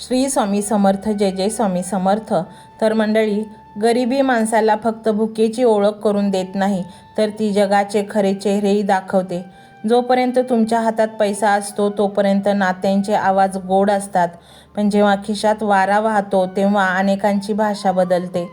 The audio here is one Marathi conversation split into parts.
श्री स्वामी समर्थ. जय जय स्वामी समर्थ. तर मंडळी, गरिबी माणसाला फक्त भुकेची ओळख करून देत नाही, तर ती जगाचे खरे चेहरेही दाखवते. जोपर्यंत तुमच्या हातात पैसा असतो तोपर्यंत नात्यांचे आवाज गोड असतात, पण जेव्हा खिशात वारा वाहतो तेव्हा अनेकांची भाषा बदलते.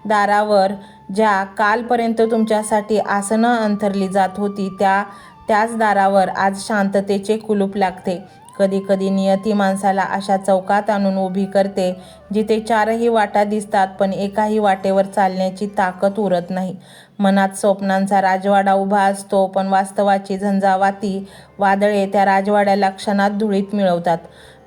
दारावर ज्या कालपर्यंत तुमच्यासाठी आसनं अंथरली जात होती त्याच दारावर आज शांततेचे कुलूप लागते. कधी कधी नियती माणसाला अशा चौकात आणून उभी करते जिथे चारही वाटा दिसतात, पण एकाही वाटेवर चालण्याची ताकद उरत नाही. मनात स्वप्नांचा राजवाडा उभा असतो, पण वास्तवाची झंझावाती वादळे त्या राजवाड्याला क्षणात धुळीत मिळवतात.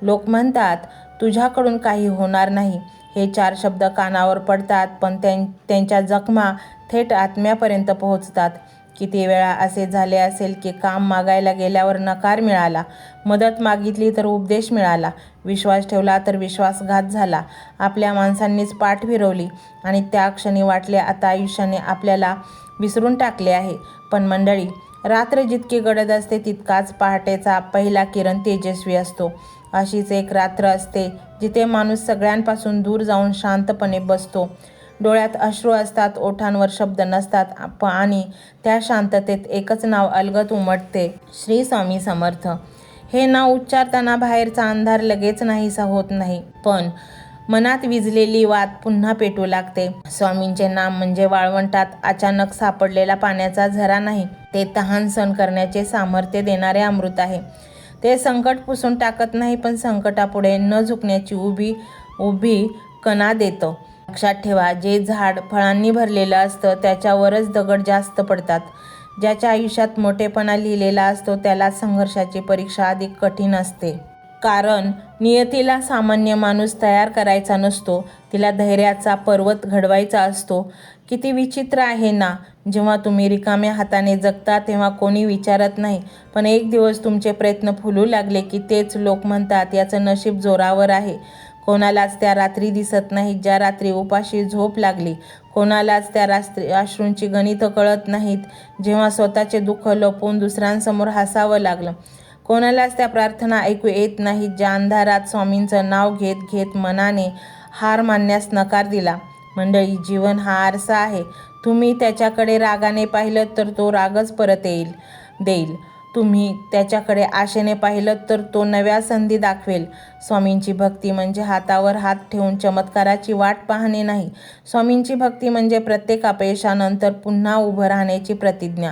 लोक म्हणतात, तुझ्याकडून काही होणार नाही. हे चार शब्द कानावर पडतात, पण त्यांच्या जखमा थेट आत्म्यापर्यंत पोहोचतात. किती वेळा असे झाले असेल की काम मागायला गेल्यावर नकार मिळाला, मदत मागितली तर उपदेश मिळाला, विश्वास ठेवला तर विश्वासघात झाला. आपल्या माणसांनीच पाठ फिरवली आणि त्या क्षणी वाटले आता आयुष्याने आपल्याला विसरून टाकले आहे. पण मंडळी, रात्र जितकी गडद असते तितकाच पहाटेचा पहिला किरण तेजस्वी असतो. अशीच एक रात्र असते जिथे माणूस सगळ्यांपासून दूर जाऊन शांतपणे बसतो. डोळ्यात अश्रू असतात, ओठांवर शब्द नसतात, आणि त्या शांततेत एकच नाव अलगद उमटते, श्री स्वामी समर्थ. हे नाव उच्चारताना बाहेरचा अंधार लगेच नाहीसा होत नाही, पण मनात विझलेली वात पुन्हा पेटू लागते. स्वामींचे नाम म्हणजे वाळवंटात अचानक सापडलेला पाण्याचा झरा नाही, ते तहान सहन करण्याचे सामर्थ्य देणारे अमृत आहे. ते संकट पुसून टाकत नाही, पण संकटापुढे न झुकण्याची उभी कणा देतं. लक्षात ठेवा, जे झाड फळांनी भरलेलं असतं त्याच्यावरच दगड जास्त पडतात. ज्याच्या आयुष्यात मोठेपणा लिहिलेला असतो त्याला संघर्षाची परीक्षा अधिक कठीण असते. कारण नियतीला सामान्य माणूस तयार करायचा नसतो, तिला धैर्याचा पर्वत घडवायचा असतो. किती विचित्र आहे ना, जेव्हा तुम्ही रिकाम्या हाताने जगता तेव्हा कोणी विचारत नाही, पण एक दिवस तुमचे प्रयत्न फुलू लागले की तेच लोक म्हणतात, याचं नशीब जोरावर आहे. कोणालाच त्या रात्री दिसत नाहीत ज्या रात्री उपाशी झोप लागली. कोणालाच त्या रात्री अश्रूंची गणितं कळत नाहीत जेव्हा स्वतःचे दुःख लपवून दुसऱ्यांसमोर हसावं लागलं. कोणालाच त्या प्रार्थना ऐकू येत नाहीत ज्या अंधारात स्वामींचं नाव घेत घेत मनाने हार मानण्यास नकार दिला. मंडळी, जीवन हा आरसा आहे. तुम्ही त्याच्याकडे रागाने पाहिलं तर तो रागच परत देईल. तुम्ही त्याच्याकडे आशेने पाहिलं तर तो नव्या संधी दाखवेल. स्वामींची भक्ती म्हणजे हातावर हात ठेवून चमत्काराची वाट पाहणे नाही. स्वामींची भक्ती म्हणजे प्रत्येक अपयशानंतर पुन्हा उभं राहण्याची प्रतिज्ञा,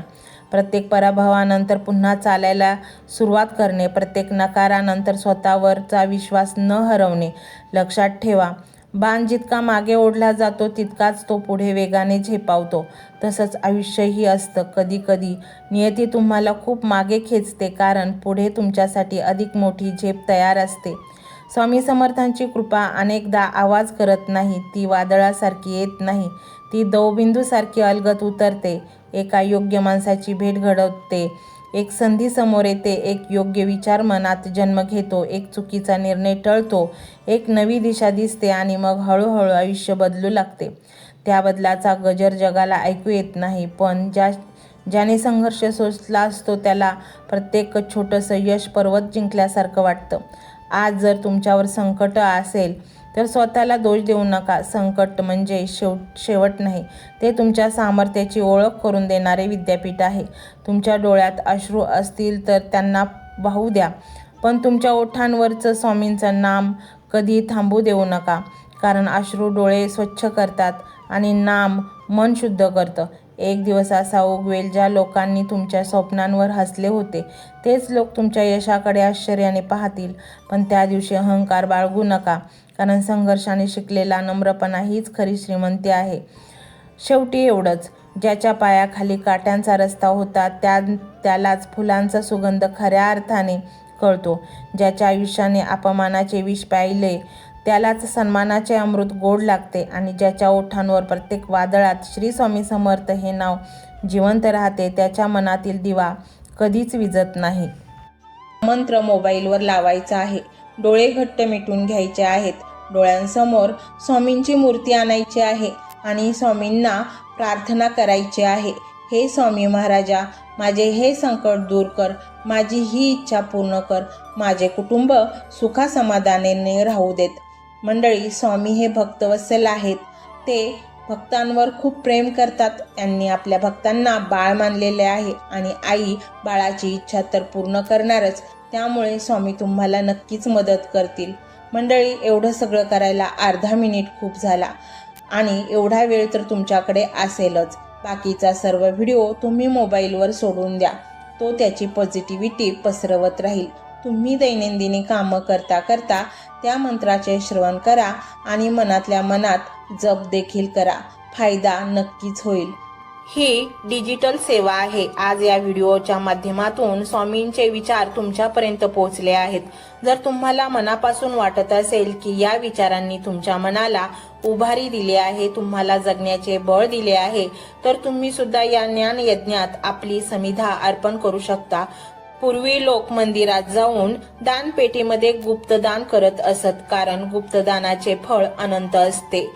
प्रत्येक पराभवानंतर पुन्हा चालायला सुरुवात करणे, प्रत्येक नकारानंतर स्वतःवरचा विश्वास न हरवणे. लक्षात ठेवा, बाण जितका मागे ओढला जातो तितकाच तो पुढे वेगाने झेपावतो. तसंच आयुष्यही असतं. कधी कधी नियती तुम्हाला खूप मागे खेचते, कारण पुढे तुमच्यासाठी अधिक मोठी झेप तयार असते. स्वामी समर्थांची कृपा अनेकदा आवाज करत नाही, ती वादळासारखी येत नाही, ती दवबिंदूसारखी अलगद उतरते. एका योग्य माणसाची भेट घडवते, एक संधी समोर येते, एक योग्य विचार मनात जन्म घेतो, एक चुकीचा निर्णय टळतो, एक नवी दिशा दिसते आणि मग हळूहळू आयुष्य बदलू लागते. त्या बदलाचा गजर जगाला ऐकू येत नाही, पण ज्याने संघर्ष सोसला असतो त्याला प्रत्येक छोटंसं यश पर्वत जिंकल्यासारखं वाटतं. आज जर तुमच्यावर संकट असेल तर स्वतःला दोष देऊ नका. संकट म्हणजे शेवट नाही, ते तुमच्या सामर्थ्याची ओळख करून देणारे विद्यापीठ आहे. तुमच्या डोळ्यात अश्रू असतील तर त्यांना वाहू द्या, पण तुमच्या ओठांवरचं स्वामींचं नाम कधी थांबू देऊ नका. कारण अश्रू डोळे स्वच्छ करतात आणि नाम मन शुद्ध करतं. एक दिवस असा उगवेल ज्या लोकांनी तुमच्या स्वप्नांवर हसले होते तेच लोक तुमच्या यशाकडे आश्चर्याने पाहतील. पण त्या दिवशी अहंकार बाळगू नका, कारण संघर्षाने शिकलेला नम्रपणा हीच खरी श्रीमंती आहे. शेवटी एवढंच, ज्याच्या पायाखाली काट्यांचा रस्ता होता त्यालाच फुलांचा सुगंध खऱ्या अर्थाने कळतो. ज्याच्या आयुष्याने अपमानाचे विष प्यायले त्यालाच सन्मानाचे अमृत गोड लागते, आणि ज्याच्या ओठांवर प्रत्येक वादळात श्री स्वामी समर्थ हे नाव जिवंत राहते त्याच्या मनातील दिवा कधीच विझत नाही. मंत्र मोबाईलवर लावायचा आहे, डोळे घट्ट मिटून घ्यायचे आहेत, डोळ्यांसमोर स्वामींची मूर्ती आणायची आहे आणि स्वामींना प्रार्थना करायची आहे. हे स्वामी महाराजा, माझे हे संकट दूर कर, माझी ही इच्छा पूर्ण कर. माझे कुटुंब सुखासमाधानाने राहू देत. मंडळी, स्वामी हे भक्तवत्सल आहेत. ते भक्तांवर खूप प्रेम करतात. त्यांनी आपल्या भक्तांना बाळ मानलेले आहे आणि आई बाळाची इच्छा तर पूर्ण करणारच. त्यामुळे स्वामी तुम्हाला नक्कीच मदत करतील. मंडळी, एवढं सगळं करायला अर्धा मिनिट खूप झाला आणि एवढा वेळ तर तुमच्याकडे असेलच. बाकीचा सर्व व्हिडिओ तुम्ही मोबाईलवर सोडून द्या. तो त्याची पॉझिटिव्हिटी पसरवत राहील. तुम्ही दैनंदिनी कामं करता करता त्या मंत्राचे श्रवण करा आणि मनातल्या मनात जप देखील करा. फायदा नक्कीच होईल. ही डिजिटल सेवा आहे. आज या व्हिडिओच्या माध्यमातून स्वामींचे विचार तुमच्यापर्यंत पोहोचले आहेत. जर तुम्हाला मनापासून वाटत असेल की या विचारांनी तुमच्या मनाला उभारी दिली आहे, तुम्हाला जगण्याचे बळ दिले आहे, तर तुम्ही सुद्धा या ज्ञान यज्ञात आपली समिधा अर्पण करू शकता. पूर्वी लोक मंदिरात जाऊन दानपेटीमध्ये गुप्तदान करत असत, कारण गुप्तदानाचे फळ अनंत असते.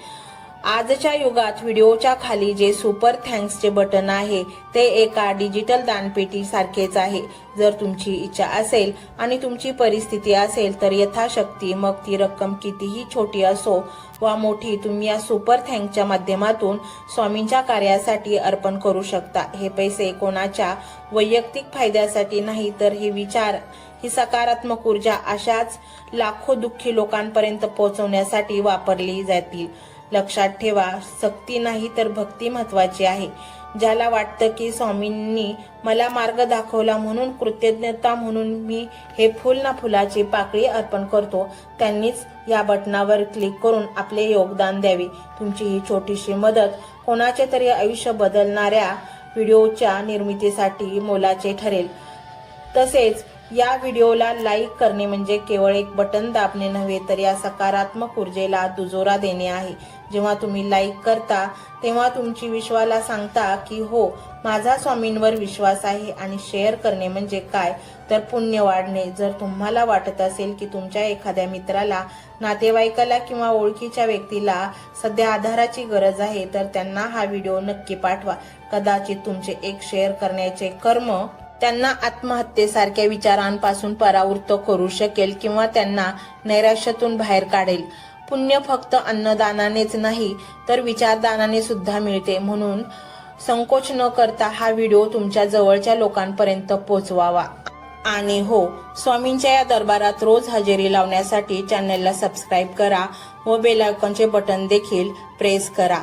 आजच्या युगात व्हिडिओच्या खाली जे सुपर थँक्सचे बटन आहे ते एका डिजिटल दानपेटी सारखेच आहे. जर तुमची इच्छा असेल आणि तुमची परिस्थिती असेल तर यथाशक्ती, मग ती रक्कम कितीही छोटी असो वा मोठी, तुम्ही या सुपर थँक्सच्या माध्यमातून स्वामींच्या कार्यासाठी अर्पण करू शकता. हे पैसे कोणाच्या वैयक्तिक फायद्यासाठी नाही, तर हे विचार, ही सकारात्मक ऊर्जा अशाच लाखो दुःखी लोकांपर्यंत पोहोचवण्यासाठी वापरली जातील. लक्षात ठेवा, सक्ती नाही तर भक्ती महत्वाची आहे. ज्याला वाटतं की स्वामींनी मला मार्ग दाखवला म्हणून कृतज्ञता म्हणून मी हे फुल ना फुलाची पाकळी अर्पण करतो, त्यांनीच या बटनावर क्लिक करून आपले योगदान द्यावे. तुमची ही छोटीशी मदत कोणाचे तरी आयुष्य बदलणाऱ्या व्हिडिओच्या निर्मितीसाठी मोलाचे ठरेल. तसेच या व्हिडिओला लाईक करणे म्हणजे केवळ एक बटन दाबणे नव्हे, तर या सकारात्मक ऊर्जेला दुजोरा देणे आहे. जेव्हा तुम्ही लाईक करता तेव्हा तुमची विश्वाला सांगता की हो, माझा स्वामींवर विश्वास आहे. आणि शेअर करणे म्हणजे काय, तर पुण्य वाढणे. जर तुम्हाला वाटत असेल की तुमच्या एखाद्या मित्राला, नातेवाईकाला किंवा ओळखीच्या व्यक्तीला सध्या आधाराची गरज आहे, तर त्यांना हा व्हिडिओ नक्की पाठवा. कदाचित तुमचे एक शेअर करण्याचे कर्म त्यांना आत्महत्येसारख्या विचारांपासून परावृत्त करू शकेल किंवा त्यांना नैराश्यातून बाहेर काढेल. पुण्य फक्त अन्नदानानेच नाही तर विचारदानाने सुद्धा मिळते. म्हणून संकोच न करता हा व्हिडिओ तुमच्या जवळच्या लोकांपर्यंत पोहोचवावा. आणि हो, स्वामींच्या या दरबारात रोज हजेरी लावण्यासाठी चॅनलला सबस्क्राईब करा व बेल आयकॉनचे बटन देखील प्रेस करा.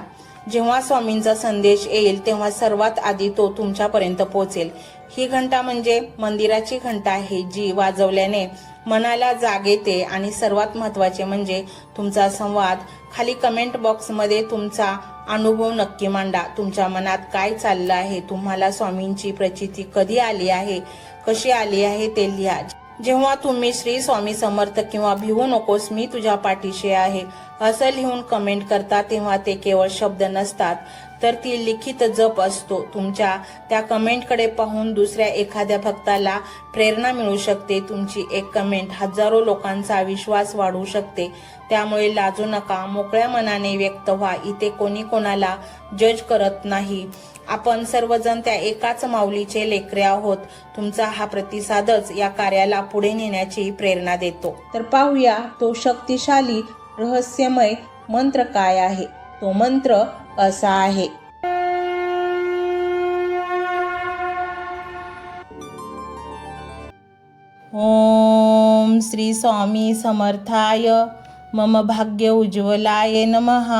जेव्हा स्वामींचा संदेश येईल तेव्हा सर्वात आधी तो तुमच्यापर्यंत पोहोचेल. ही घंटा म्हणजे मंदिराची घंटा आहे, जी वाजवल्याने मनाला जाग येते. आणि सर्वात महत्त्वाचे म्हणजे तुमचा संवाद. खाली कमेंट बॉक्समध्ये तुमचा अनुभव नक्की मांडा. तुमच्या मनात काय चाललं आहे, तुम्हाला स्वामींची प्रचिती कधी आली आहे, कशी आली आहे ते लिहा. जेव्हा तुम्ही श्री स्वामी समर्थ किंवा भिवू नकोस मी तुझ्या पाठीशी आहे असं लिहून कमेंट करता, तेव्हा ते केवळ शब्द नसतात, तर ती लिखित जप असतो. तुमच्या त्या कमेंटकडे पाहून दुसऱ्या एखाद्या भक्ताला प्रेरणा मिळू शकते. तुमची एक कमेंट हजारो लोकांचा विश्वास वाढवू शकते. त्यामुळे लाजू नका, मोकळ्या मनाने व्यक्त व्हा. इथे कोणी कोणाला जज करत नाही. आपण सर्वजण त्या एकाच माऊलीचे लेकरे आहोत. तुमचा हा प्रतिसादच या कार्याला पुढे नेण्याची प्रेरणा देतो. तर पाहूया तो शक्तिशाली रहस्यमय मंत्र काय आहे. तो मंत्र असा आहे. ओम श्री स्वामी समर्थाय मम भाग्य उज्ज्वलाय नमः.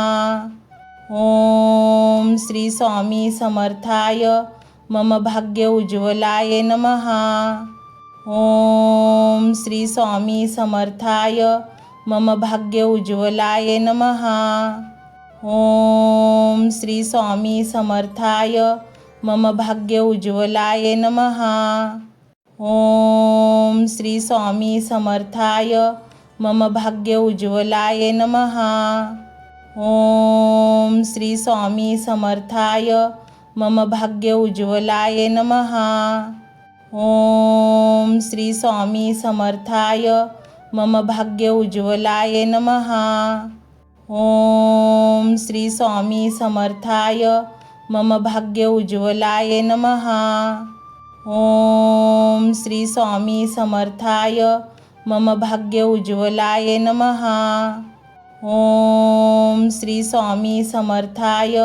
ओम श्री स्वामी समर्थाय मम भाग्य उज्ज्वलाय नमः. ओम श्री स्वामी समर्थाय मम भाग्य उज्ज्वलाय नमः. ओम श्री स्वामी समर्थाय मम भाग्य उज्ज्वलाय नमः. ओम श्री स्वामी समर्थाय मम भाग्य उज्ज्वलाय नमः. ओम श्री स्वामी समर्थाय मम भाग्य उज्ज्वलाय नमः. ओम श्री स्वामी समर्थाय मम भाग्य उज्ज्वलाय नमः. ओम श्री स्वामी समर्थाय मम भाग्य उज्ज्वलाय नमः. ओम श्री स्वामी समर्थाय मम भाग्य उज्ज्वलाय नमः. ओम श्री स्वामी समर्थाय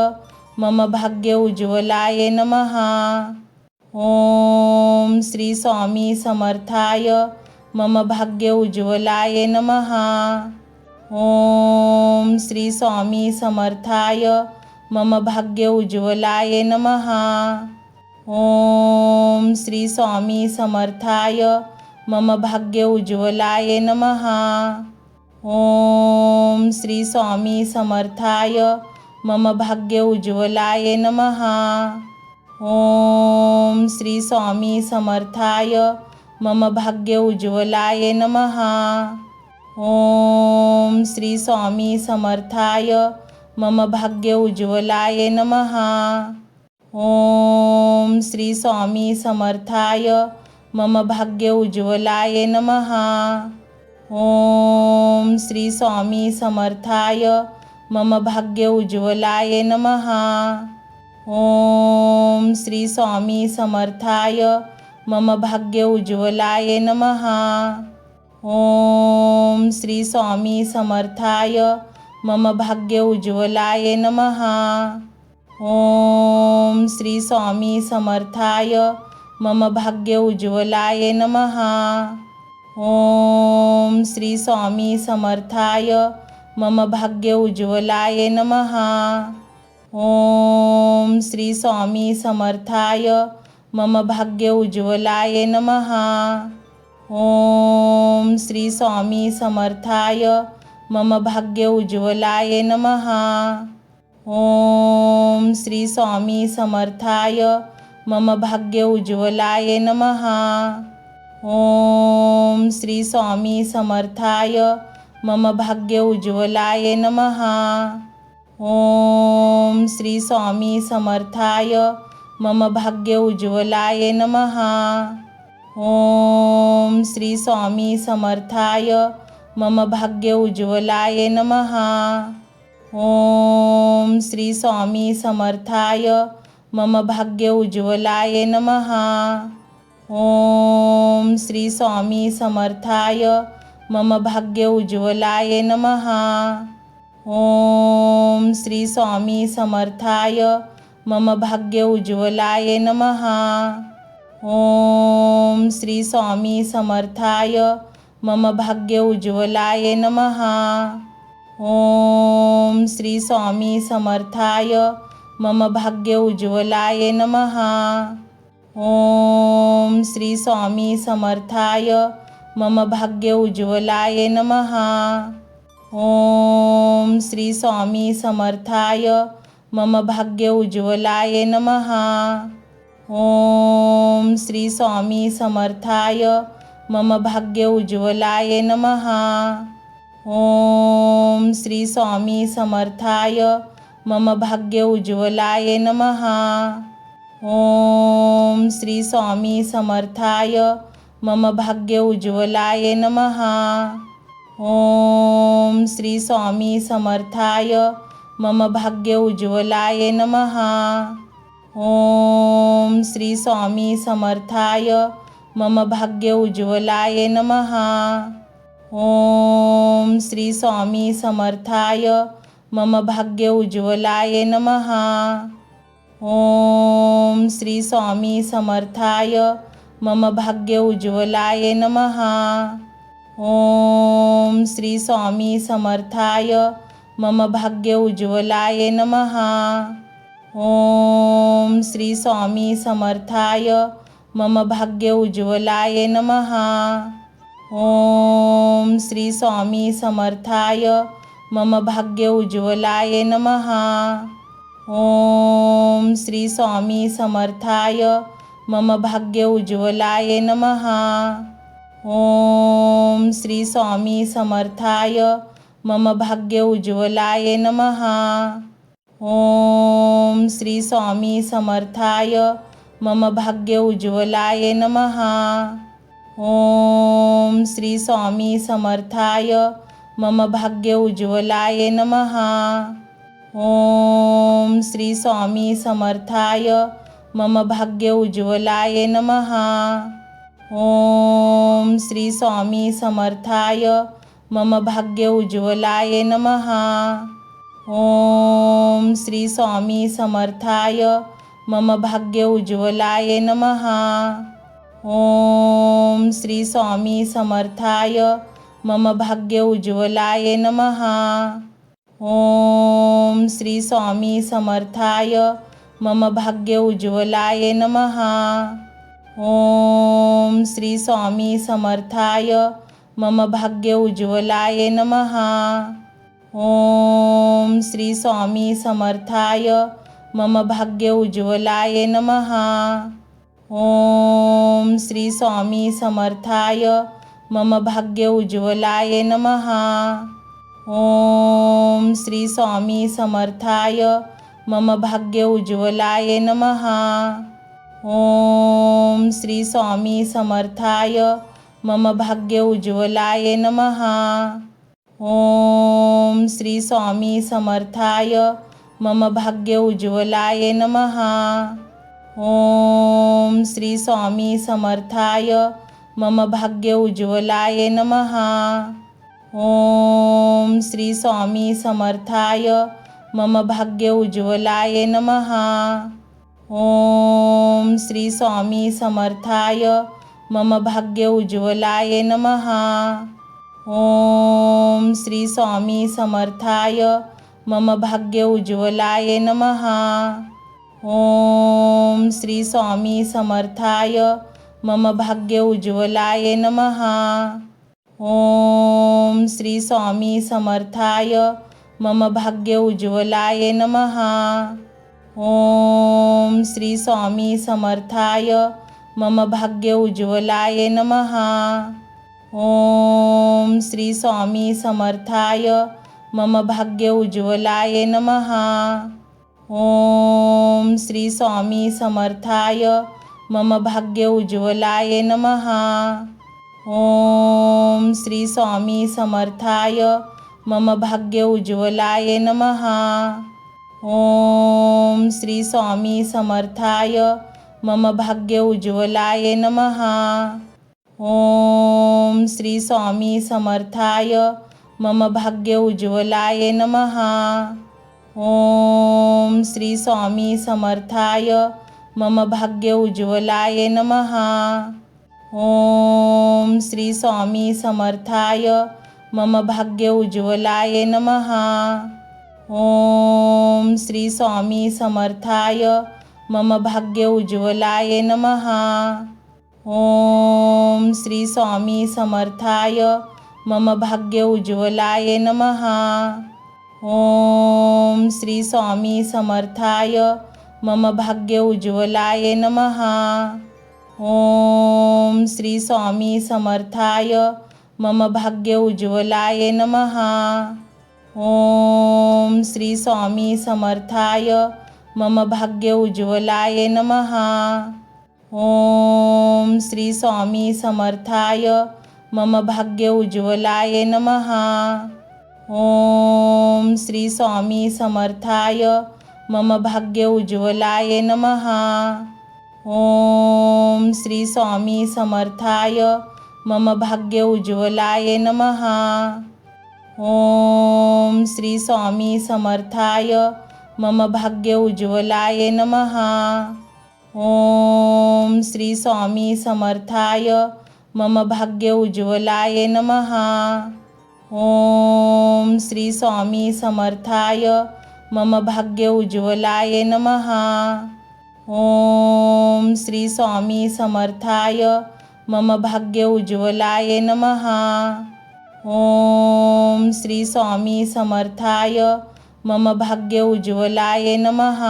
मम भाग्य उज्ज्वलाय नमः. ओम श्री स्वामी समर्थाय मम भाग्य उज्ज्वलाय नमः. ओम श्री स्वामी समर्थाय मम भाग्य उज्ज्वलाय नमः. ओम श्री स्वामी समर्थाय मम भाग्य उज्ज्वलाय नमः. ओम श्री स्वामी समर्थाय मम भाग्य उज्ज्वलाय नमः. ओम श्री स्वामी समर्थाय मम भाग्य उज्ज्वलाय नमः. ओम श्री स्वामी समर्थाय मम भाग्य उज्ज्वलाय नमः. ओम श्री स्वामी समर्थाय मम भाग्य उज्ज्वलाय नमः. ओम श्री स्वामी समर्थाय मम भाग्य उज्ज्वलाय नमः. ओम श्री स्वामी समर्थाय मम भाग्य उज्ज्वलाय नमः. ओम श्री स्वामी समर्थाय मम भाग्य उज्ज्वलाय नमः. ओम श्री स्वामी समर्थाय मम भाग्य उज्ज्वलाय नमः. ओम श्री स्वामी समर्थाय मम भाग्य उज्ज्वलाय नमः. ओम श्री स्वामी समर्थाय मम भाग्य उज्ज्वलाय नमः. ओम श्री स्वामी समर्थाय मम भाग्य उज्ज्वलाय नमः. ओम श्री स्वामी समर्थाय मम भाग्य उज्ज्वलाय नमः. ओम श्री स्वामी समर्थाय मम भाग्य उज्ज्वलाय नमः. ओम श्री स्वामी समर्थाय मम भाग्य उज्ज्वलाय नमः. ओम श्री स्वामी समर्थाय मम भाग्य उज्ज्वलाय नमः. ओम श्री स्वामी समर्थाय मम भाग्य उज्ज्वलाय नमः. ओम श्री स्वामी समर्थाय मम भाग्य उज्ज्वलाय नमः. ओम श्री स्वामी समर्थाय मम भाग्य उज्ज्वलाय नमः. ओम श्री स्वामी समर्थाय मम भाग्य उज्ज्वलाय नमः. ओम श्री स्वामी समर्थाय मम भाग्य उज्ज्वलाय नमः. ओम श्री स्वामी समर्थाय मम भाग्य उज्ज्वलाय नमः. ओम श्री स्वामी समर्थाय मम भाग्य उज्ज्वलाय नमः. ओम श्री स्वामी समर्थाय मम भाग्य उज्ज्वलाय नमः. ओम श्री स्वामी समर्थाय मम भाग्य उज्ज्वलाय नमः. ओम श्री स्वामी समर्थाय मम भाग्य उज्ज्वलाय नमः. ओम श्री स्वामी समर्थाय मम भाग्य उज्ज्वलाय नमः. ओम श्री स्वामी समर्थाय मम भाग्य उज्ज्वलाय नमः. ओम श्री स्वामी समर्थाय मम भाग्य उज्ज्वलाय नमः. ओम श्री स्वामी समर्थाय मम भाग्य उज्ज्वलाय नमः. ओम श्री स्वामी समर्थाय मम भाग्य उज्ज्वलाय नमः. ओम श्री स्वामी समर्थाय मम भाग्य उज्ज्वलाय नमः. ओम श्री स्वामी समर्थाय मम भाग्य उज्ज्वलाय नमः. ओम श्री स्वामी समर्थाय मम भाग्य उज्ज्वलाय नमः. ओम श्री स्वामी समर्थाय मम भाग्य उज्ज्वलाय नमः. ओम श्री स्वामी समर्थाय मम भाग्य उज्ज्वलाय नमः. ओम श्री स्वामी समर्थाय मम भाग्य उज्ज्वलाय नमः. ओम श्री स्वामी समर्थाय मम भाग्य उज्ज्वलाय नमः। ओम श्री स्वामी समर्थाय मम भाग्य उज्ज्वलाय नमः। ओम श्री स्वामी समर्थाय मम भाग्य उज्ज्वलाय नमः। ओम श्री स्वामी समर्थाय मम भाग्य उज्ज्वलाय नमः। ओम श्री स्वामी समर्थाय मम भाग्य उज्ज्वलाय नमः। ओम श्री स्वामी समर्थाय मम भाग्य उज्ज्वलाय नमः। ओम श्री स्वामी समर्थाय मम भाग्य उज्ज्वलाय नमः। ओम श्री स्वामी समर्थाय मम भाग्य उज्ज्वलाय नमः। ओम श्री स्वामी समर्थाय मम भाग्य उज्ज्वलाय नमः। ओम श्री स्वामी समर्थाय मम भाग्य उज्ज्वलाय नमः। ओम श्री स्वामी समर्थाय मम भाग्य उज्ज्वलाय नमः। ओम श्री स्वामी समर्थाय मम भाग्य उज्ज्वलाय नमः। ओम श्री स्वामी समर्थाय मम भाग्य उज्ज्वलाय नमः। ओम श्री स्वामी समर्थाय मम भाग्य उज्ज्वलाय नमः। ओम श्री स्वामी समर्थाय मम भाग्य उज्ज्वलाय नमः। ओम श्री स्वामी समर्थाय मम भाग्य उज्ज्वलाय नमः। ओम श्री स्वामी समर्थाय मम भाग्य उज्ज्वलाय नमः। ओम श्री स्वामी समर्थाय मम भाग्य उज्ज्वलाय नमः। ओम श्री स्वामी समर्थाय मम भाग्य उज्ज्वलाय नमः। ओम श्री स्वामी समर्थाय मम भाग्य उज्ज्वलाय नमः। ओम श्री स्वामी समर्थाय मम भाग्य उज्ज्वलाय नमः। ओम श्री स्वामी समर्थाय मम भाग्य उज्ज्वलाय नमः। ओम श्री स्वामी समर्थाय मम भाग्य उज्ज्वलाय नमः। ओम श्री स्वामी समर्थाय मम भाग्य उज्ज्वलाय नमः। ओम श्री स्वामी समर्थाय मम भाग्य उज्ज्वलाय नमः। ओम श्री स्वामी समर्थाय मम भाग्य उज्ज्वलाय नमः। ओम श्री स्वामी समर्थाय मम भाग्य उज्ज्वलाय नमः। ओम श्री स्वामी समर्थाय मम भाग्य उज्ज्वलाय नमः। ओम श्री स्वामी समर्थाय मम भाग्य उज्ज्वलाय नमः। ओम श्री स्वामी समर्थाय मम भाग्य उज्ज्वलाय नमः। ओम श्री स्वामी समर्थाय मम भाग्य उज्ज्वलाय नमः। ओम श्री स्वामी समर्थाय मम भाग्य उज्ज्वलाय नमः। ओम श्री स्वामी समर्थाय मम भाग्य उज्ज्वलाय नमः। ओम श्री स्वामी समर्थाय मम भाग्य उज्ज्वलाय नमः। ओम श्री स्वामी समर्थाय मम भाग्य उज्ज्वलाय नमः। ओम श्री स्वामी समर्थाय मम भाग्य उज्ज्वलाय नमः। ओम श्री स्वामी समर्थाय मम भाग्य उज्ज्वलाय नमः। ओम श्री स्वामी समर्थाय मम भाग्य उज्ज्वलाय नमः।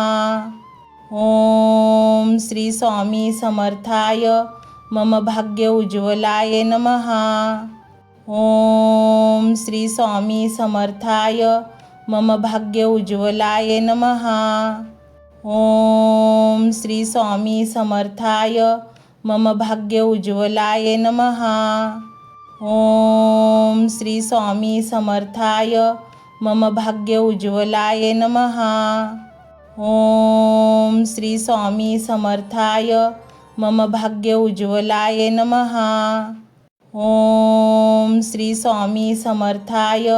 ओम श्री स्वामी समर्थाय मम भाग्य उज्ज्वलाय नमः। ओम श्री स्वामी समर्थाय मम भाग्य उज्ज्वलाय नमः। ओम श्री स्वामी समर्थाय मम भाग्य उज्ज्वलाय नमः। ओम श्री स्वामी समर्थाय मम भाग्य उज्ज्वलाय नमः। ओम श्री स्वामी समर्थाय मम भाग्य उज्ज्वलाय नमः. ओम श्री स्वामी समर्थाय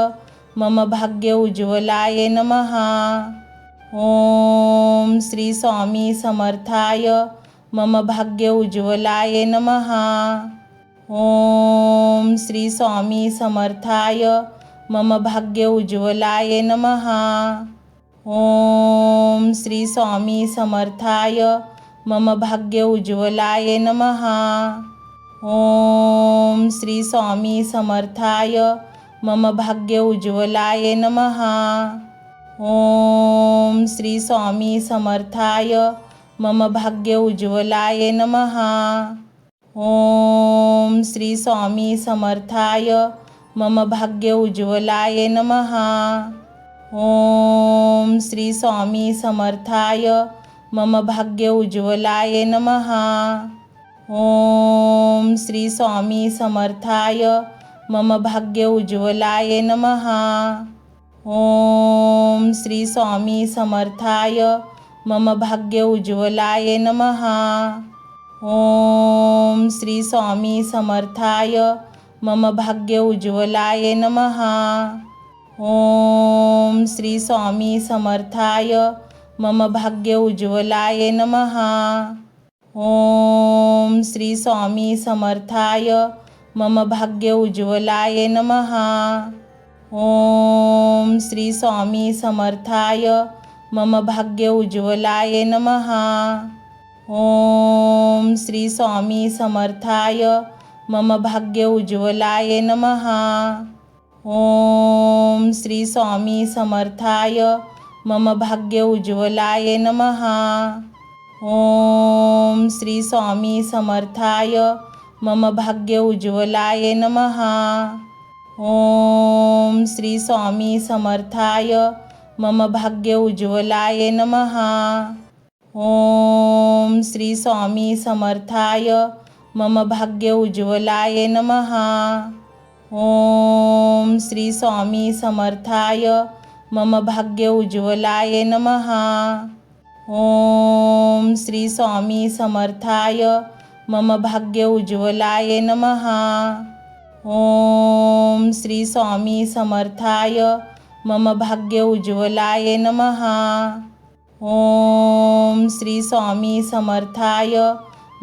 मम भाग्य उज्ज्वलाय नमः. ओम श्री स्वामी समर्थाय मम भाग्य उज्ज्वलाय नमः. ओम श्री स्वामी समर्थाय मम भाग्य उज्ज्वलाय नमः. ओम श्री स्वामी समर्थाय मम भाग्य उज्ज्वलाय नमः. ओम श्री स्वामी समर्थाय मम भाग्य उज्ज्वलाय नमः. ओम श्री स्वामी समर्थाय मम भाग्य उज्ज्वलाय नमः. ओम श्री स्वामी समर्थाय मम भाग्य उज्ज्वलाय नमः. ओम श्री स्वामी समर्थाय मम भाग्य उज्ज्वलाय नमः. ओम श्री स्वामी समर्थाय मम भाग्य उज्ज्वलाय नमः. ओम श्री स्वामी समर्थाय मम भाग्य उज्ज्वलाय नमः. ओम श्री स्वामी समर्थाय मम भाग्य उज्ज्वलाय नमः. ओम श्री स्वामी समर्थाय मम भाग्य उज्ज्वलाय नमः. ओम श्री स्वामी समर्थाय मम भाग्य उज्ज्वलाय नमः. ओम श्री स्वामी समर्थाय मम भाग्य उज्ज्वलाय नमः. ओम श्री स्वामी समर्थाय मम भाग्य उज्ज्वलाय नमः. ओम श्री स्वामी समर्थाय मम भाग्य उज्ज्वलाय नमः. ओम श्री स्वामी समर्थाय मम भाग्य उज्ज्वलाय नमः. ओम श्री स्वामी समर्थाय मम भाग्य उज्ज्वलाय नमः. ओम श्री स्वामी समर्थाय मम भाग्य उज्ज्वलाय नमः. ओम श्री स्वामी समर्थाय मम भाग्य उज्ज्वलाय नमः. ओम श्री स्वामी समर्थाय मम भाग्य उज्ज्वलाय नमः. ओम श्री स्वामी समर्थाय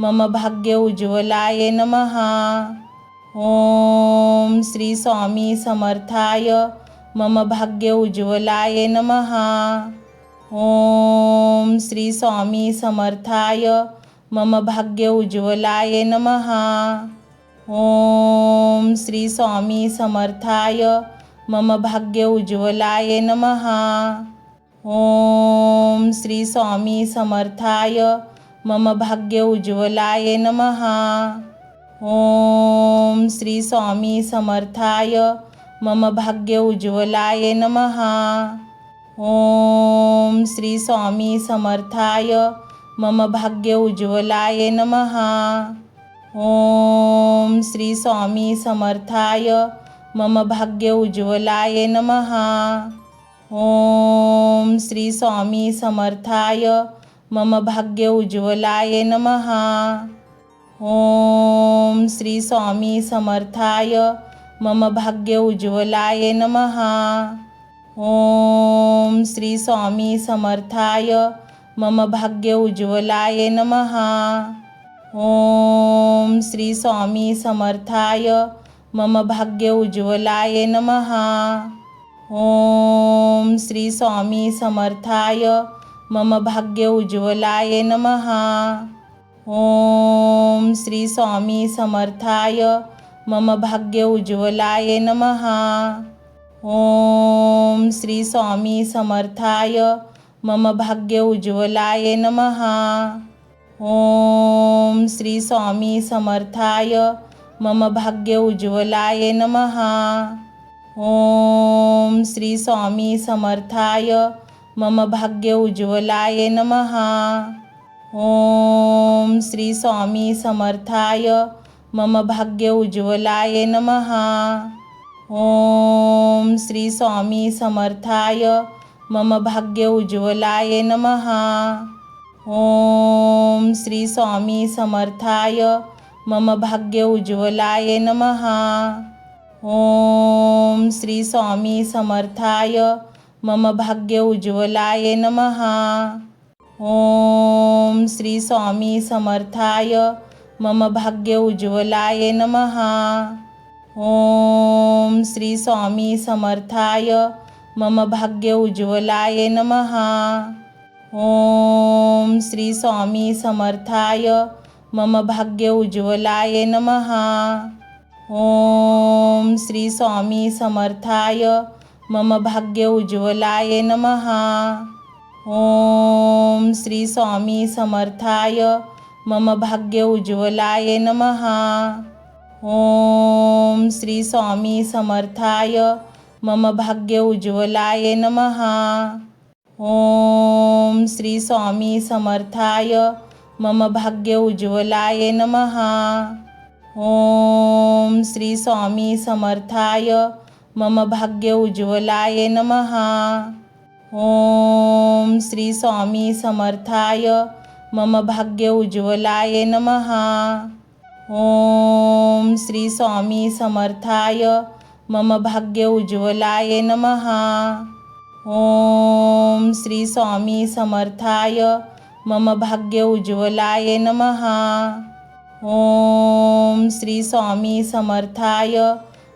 मम भाग्य उज्ज्वलाय नमः. ओम श्री स्वामी समर्थाय मम भाग्य उज्ज्वलाय नमः. ओम श्री स्वामी समर्थाय मम भाग्य उज्ज्वलाय नमः. ओम श्री स्वामी समर्थाय मम भाग्य उज्ज्वलाय नमः. ओम श्री स्वामी समर्थाय मम भाग्य उज्ज्वलाय नमः. ओम श्री स्वामी समर्थाय मम भाग्य उज्ज्वलाय नमः. ओम श्री स्वामी समर्थाय मम भाग्य उज्ज्वलाय नमः. ओम श्री स्वामी समर्थाय मम भाग्य उज्ज्वलाय नमः. ओम श्री स्वामी समर्थाय मम भाग्य उज्ज्वलाय नमः. ओम श्री स्वामी समर्थाय मम भाग्य उज्ज्वलाय नमः. ओम श्री स्वामी समर्थाय मम भाग्य उज्ज्वलाय नमः. ओम श्री स्वामी समर्थाय मम भाग्य उज्ज्वलाय नमः. ओम श्री स्वामी समर्थाय मम भाग्य उज्ज्वलाय नमः. ओम श्री स्वामी समर्थाय मम भाग्य उज्ज्वलाय नमः. ओम श्री स्वामी समर्थाय मम भाग्य उज्ज्वलाय नमः. ओम श्री स्वामी समर्थाय मम भाग्य उज्ज्वलाय नमः. ओम श्री स्वामी समर्थाय मम भाग्य उज्ज्वलाय नमः. ओम श्री स्वामी समर्थाय मम भाग्य उज्ज्वलाय नमः. ओम श्री स्वामी समर्थाय मम भाग्य उज्ज्वलाय नमः. ओम श्री स्वामी समर्थाय मम भाग्य उज्ज्वलाय नमः। ओम श्री स्वामी समर्थाय मम भाग्य उज्ज्वलाय नमः। ओम श्री स्वामी समर्थाय मम भाग्य उज्ज्वलाय नमः। ओम श्री स्वामी समर्थाय मम भाग्य उज्ज्वलाय नमः। ओम श्री स्वामी समर्थाय मम भाग्य उज्ज्वलाय नमः। ओम श्री स्वामी समर्थाय मम भाग्य उज्ज्वलाय नमः। ओम श्री स्वामी समर्थाय मम भाग्य उज्ज्वलाय नमः। ओम श्री स्वामी समर्थाय मम भाग्य उज्ज्वलाय नमः। ओम श्री स्वामी समर्थाय मम भाग्य उज्ज्वलाय नमः। ओम श्री स्वामी समर्थाय मम भाग्य उज्ज्वलाय नमः। ओम श्री स्वामी समर्थाय मम भाग्य उज्ज्वलाय नमः। ओम श्री स्वामी समर्थाय मम भाग्य उज्ज्वलाय नमः। ओम श्री स्वामी समर्थाय मम भाग्य उज्ज्वलाय नमः। ओम श्री स्वामी समर्थाय मम भाग्य उज्ज्वलाय नमः। ओम श्री स्वामी समर्थाय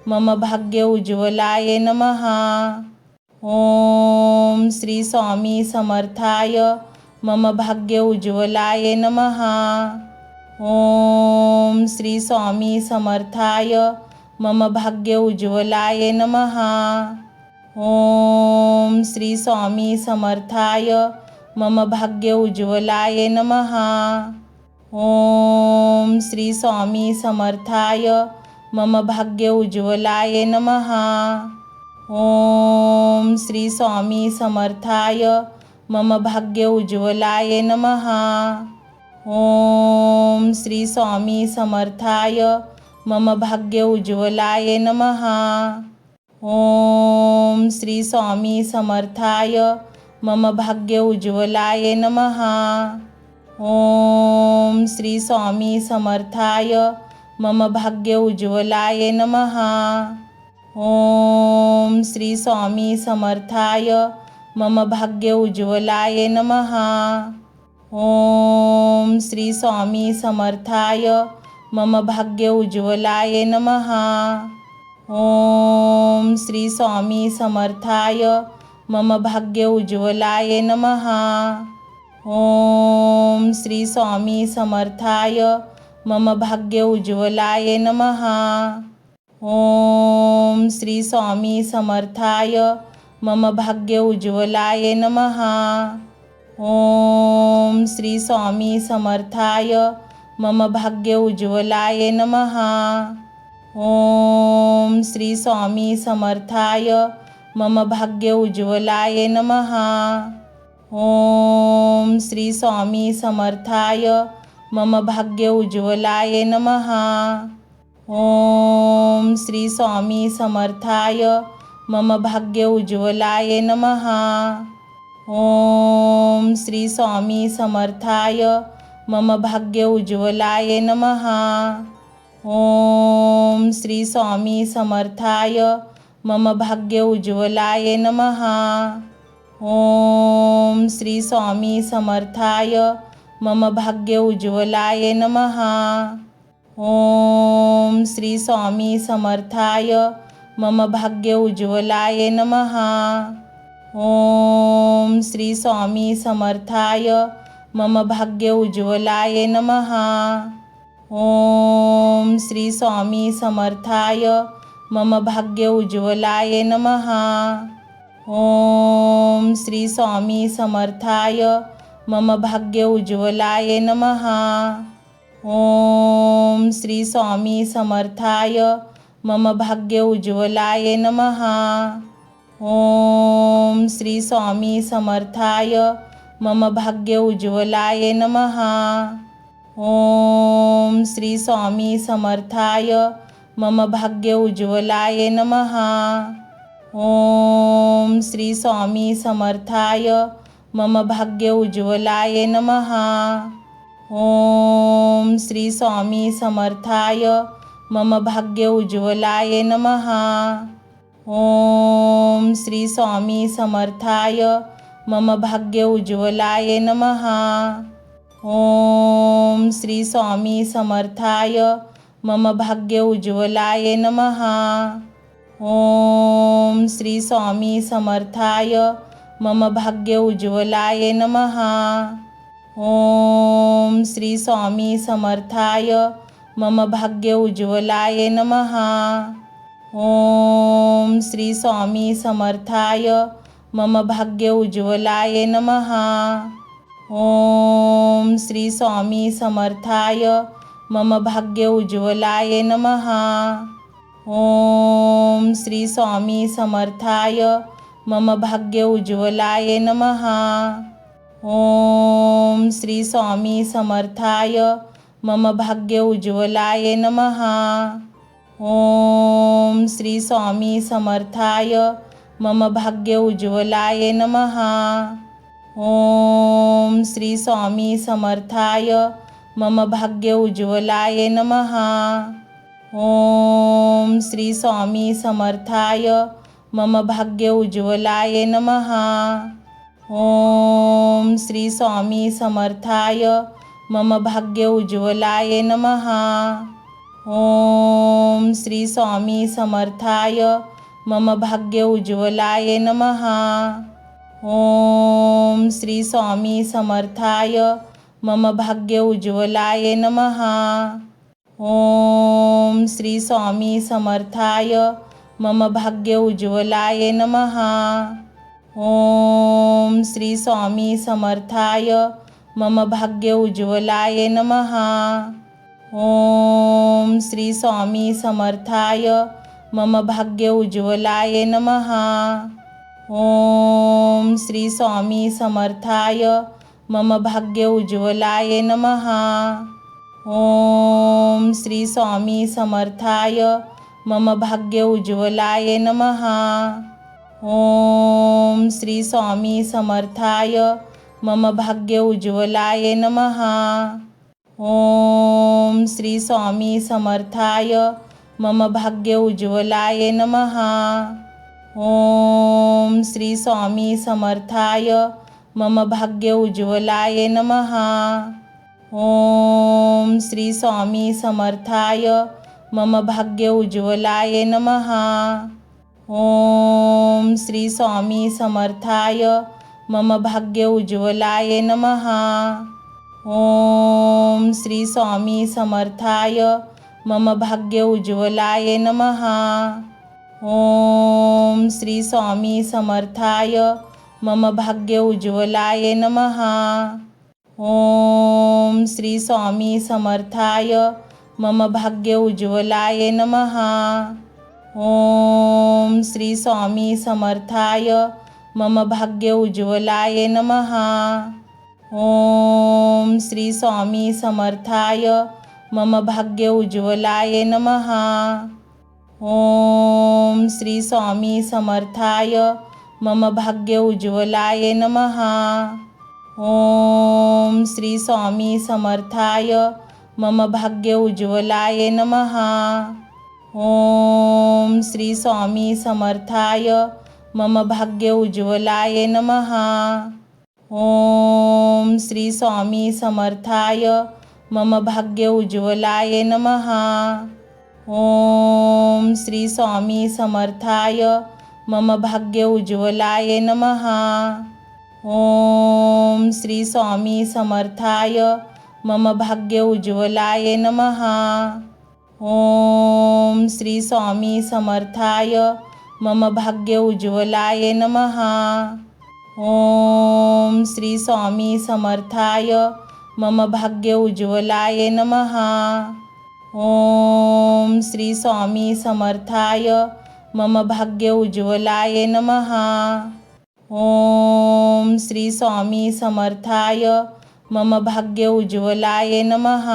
मम भाग्य उज्ज्वलाय नमः। ओम श्री स्वामी समर्थाय मम भाग्य उज्ज्वलाय नमः। ओम श्री स्वामी समर्थाय मम भाग्य उज्ज्वलाय नमः। ओम श्री स्वामी समर्थाय मम भाग्य उज्ज्वलाय नमः। ओम श्री स्वामी समर्थाय मम भाग्य उज्ज्वलाय नमः। ओम श्री स्वामी समर्थाय मम भाग्य उज्ज्वलाय नमः। ओम श्री स्वामी समर्थाय मम भाग्य उज्ज्वलाय नमः। ओम श्री स्वामी समर्थाय मम भाग्य उज्ज्वलाय नमः। ओम श्री स्वामी समर्थाय मम भाग्य उज्ज्वलाय नमः। ओम श्री स्वामी समर्थाय मम भाग्य उज्ज्वलाय नमः। ओम श्री स्वामी समर्थाय मम भाग्य उज्ज्वलाय नमः। ओम श्री स्वामी समर्थाय मम भाग्य उज्ज्वलाय नमः। ओम श्री स्वामी समर्थाय मम भाग्य उज्ज्वलाय नमः। ओम श्री स्वामी समर्थाय मम भाग्य उज्ज्वलाय नमः। ओम श्री स्वामी समर्थाय मम भाग्य उज्ज्वलाय नमः। ओम श्री स्वामी समर्थाय मम भाग्य उज्ज्वलाय नमः। ओम श्री स्वामी समर्थाय मम भाग्य उज्ज्वलाय नमः। ओम श्री स्वामी समर्थाय मम भाग्य उज्ज्वलाय नमः। ओम श्री स्वामी समर्थाय मम भाग्य उज्ज्वलाय नमः। ओम श्री स्वामी समर्थाय मम भाग्य उज्ज्वलाय नमः। ओम श्री स्वामी समर्थाय मम भाग्य उज्ज्वलाय नमः। ओम श्री स्वामी समर्थाय मम भाग्य उज्ज्वलाय नमः। ओम श्री स्वामी समर्थाय मम भाग्य उज्ज्वलाय नमः। ओम श्री स्वामी समर्थाय मम भाग्य उज्ज्वलाय नमः। ओम श्री स्वामी समर्थाय मम भाग्य उज्ज्वलाय नमः। ओम श्री स्वामी समर्थाय मम भाग्य उज्ज्वलाय नमः। ओम श्री स्वामी समर्थाय मम भाग्य उज्ज्वलाय नमः। ओम श्री स्वामी समर्थाय मम भाग्य उज्ज्वलाय नमः। ओम श्री स्वामी समर्थाय मम भाग्य उज्ज्वलाय नमः. ओम श्री स्वामी समर्थाय मम भाग्य उज्ज्वलाय नमः. ओम श्री स्वामी समर्थाय मम भाग्य उज्ज्वलाय नमः. ओम श्री स्वामी समर्थाय मम भाग्य उज्ज्वलाय नमः. ओम श्री स्वामी समर्थाय मम भाग्य उज्ज्वलाय नमः. ओम श्री स्वामी समर्थाय मम भाग्य उज्ज्वलाय नमः. ओम श्री स्वामी समर्थाय मम भाग्य उज्ज्वलाय नमः. ओम श्री स्वामी समर्थाय मम भाग्य उज्ज्वलाय नमः. ओम श्री स्वामी समर्थाय मम भाग्य उज्ज्वलाय नमः. ओम श्री स्वामी समर्थाय मम भाग्य उज्ज्वलाय नमः. ओम श्री स्वामी समर्थाय मम भाग्य उज्ज्वलाय नमः. ओम श्री स्वामी समर्थाय मम भाग्य उज्ज्वलाय नमः. ओम श्री स्वामी समर्थाय मम भाग्य उज्ज्वलाय नमः. ओम श्री स्वामी समर्थाय मम भाग्य उज्ज्वलाय नमः. ओम श्री स्वामी समर्थाय मम भाग्य उज्ज्वलाय नमः. ओम श्री स्वामी समर्थाय मम भाग्य उज्ज्वलाय नमः. ओम श्री स्वामी समर्थाय मम भाग्य उज्ज्वलाय नमः. ओम श्री स्वामी समर्थाय मम भाग्य उज्ज्वलाय नमः. ओम श्री स्वामी समर्थाय मम भाग्य उज्ज्वलाय नमः. ओम श्री स्वामी समर्थाय मम भाग्य उज्ज्वलाय नमः. ओम श्री स्वामी समर्थाय मम भाग्य उज्ज्वलाय नमः. ओम श्री स्वामी समर्थाय मम भाग्य उज्ज्वलाय नमः. ओम श्री स्वामी समर्थाय मम भाग्य उज्ज्वलाय नमः. ओम श्री स्वामी समर्थाय मम भाग्य उज्ज्वलाय नमः. ओम श्री स्वामी समर्थाय मम भाग्य उज्ज्वलाय नमः. ओम श्री स्वामी समर्थाय मम भाग्य उज्ज्वलाय नमः. ओम श्री स्वामी समर्थाय मम भाग्य उज्ज्वलाय नमः. ओम श्री स्वामी समर्थाय मम भाग्य उज्ज्वलाय नमः. ओम श्री स्वामी समर्थाय मम भाग्य उज्ज्वलाय नमः. ओम श्री स्वामी समर्थाय मम भाग्य उज्ज्वलाय नमः. ओम श्री स्वामी समर्थाय मम भाग्य उज्ज्वलाय नमः. ओम श्री स्वामी समर्थाय मम भाग्य उज्ज्वलाय नमः. ओम श्री स्वामी समर्थाय मम भाग्य उज्ज्वलाय नमः. ओम श्री स्वामी समर्थाय मम भाग्य उज्ज्वलाय नमः. ओम श्री स्वामी समर्थाय मम भाग्य उज्ज्वलाय नमः. ओम श्री स्वामी समर्थाय मम भाग्य उज्ज्वलाय नमः. ओम श्री स्वामी समर्थाय मम भाग्य उज्ज्वलाय नमः. ओम श्री स्वामी समर्थाय मम भाग्य उज्ज्वलाय नमः. ओम श्री स्वामी समर्थाय मम भाग्य उज्ज्वलाय नमः. ओम श्री स्वामी समर्थाय मम भाग्य उज्ज्वलाय नमः. ओम श्री स्वामी समर्थाय मम भाग्य उज्ज्वलाय नमः.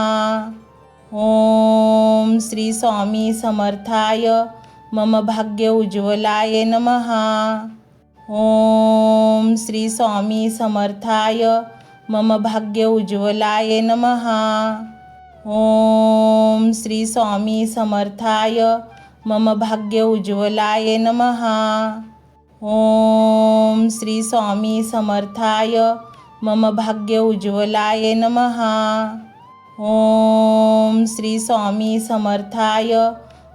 ओम श्री स्वामी समर्थाय मम भाग्य उज्ज्वलाय नमः। ओम श्री स्वामी समर्थाय मम भाग्य उज्ज्वलाय नमः। ओम श्री स्वामी समर्थाय मम भाग्य उज्ज्वलाय नमः। ओम श्री स्वामी समर्थाय मम भाग्य उज्ज्वलाय नमः। ओम श्री स्वामी समर्थाय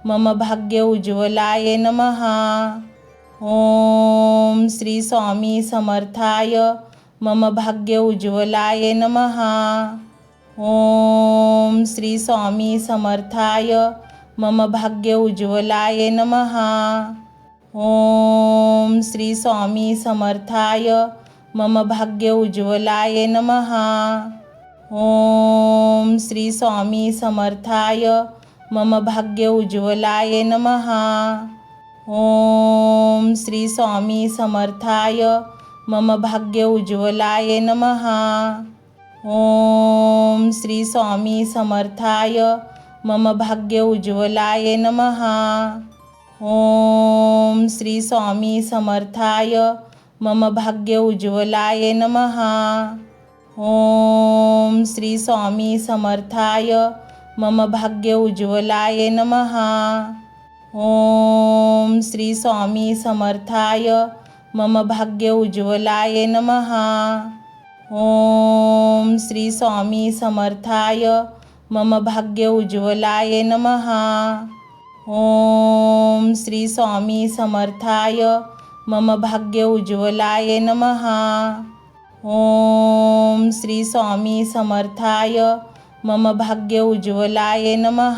मम भाग्य उज्ज्वलाय नमः। ओम श्री स्वामी समर्थाय मम भाग्य उज्ज्वलाय नमः। ओम श्री स्वामी समर्थाय मम भाग्य उज्ज्वलाय नमः। ओम श्री स्वामी समर्थाय मम भाग्य उज्ज्वलाय नमः। ओम श्री स्वामी समर्थाय मम भाग्य उज्ज्वलाय नमः। ओम श्री स्वामी समर्थाय मम भाग्य उज्ज्वलाय नमः। ओम श्री स्वामी समर्थाय मम भाग्य उज्ज्वलाय नमः। ओम श्री स्वामी समर्थाय मम भाग्य उज्ज्वलाय नमः। ओम श्री स्वामी समर्थाय मम भाग्य उज्ज्वलाय नमः। ओम श्री स्वामी समर्थाय मम भाग्य उज्ज्वलाय नमः। ओम श्री स्वामी समर्थाय मम भाग्य उज्ज्वलाय नमः। ओम श्री स्वामी समर्थाय मम भाग्य उज्ज्वलाय नमः। ओम श्री स्वामी समर्थाय मम भाग्य उज्ज्वलाय नमः।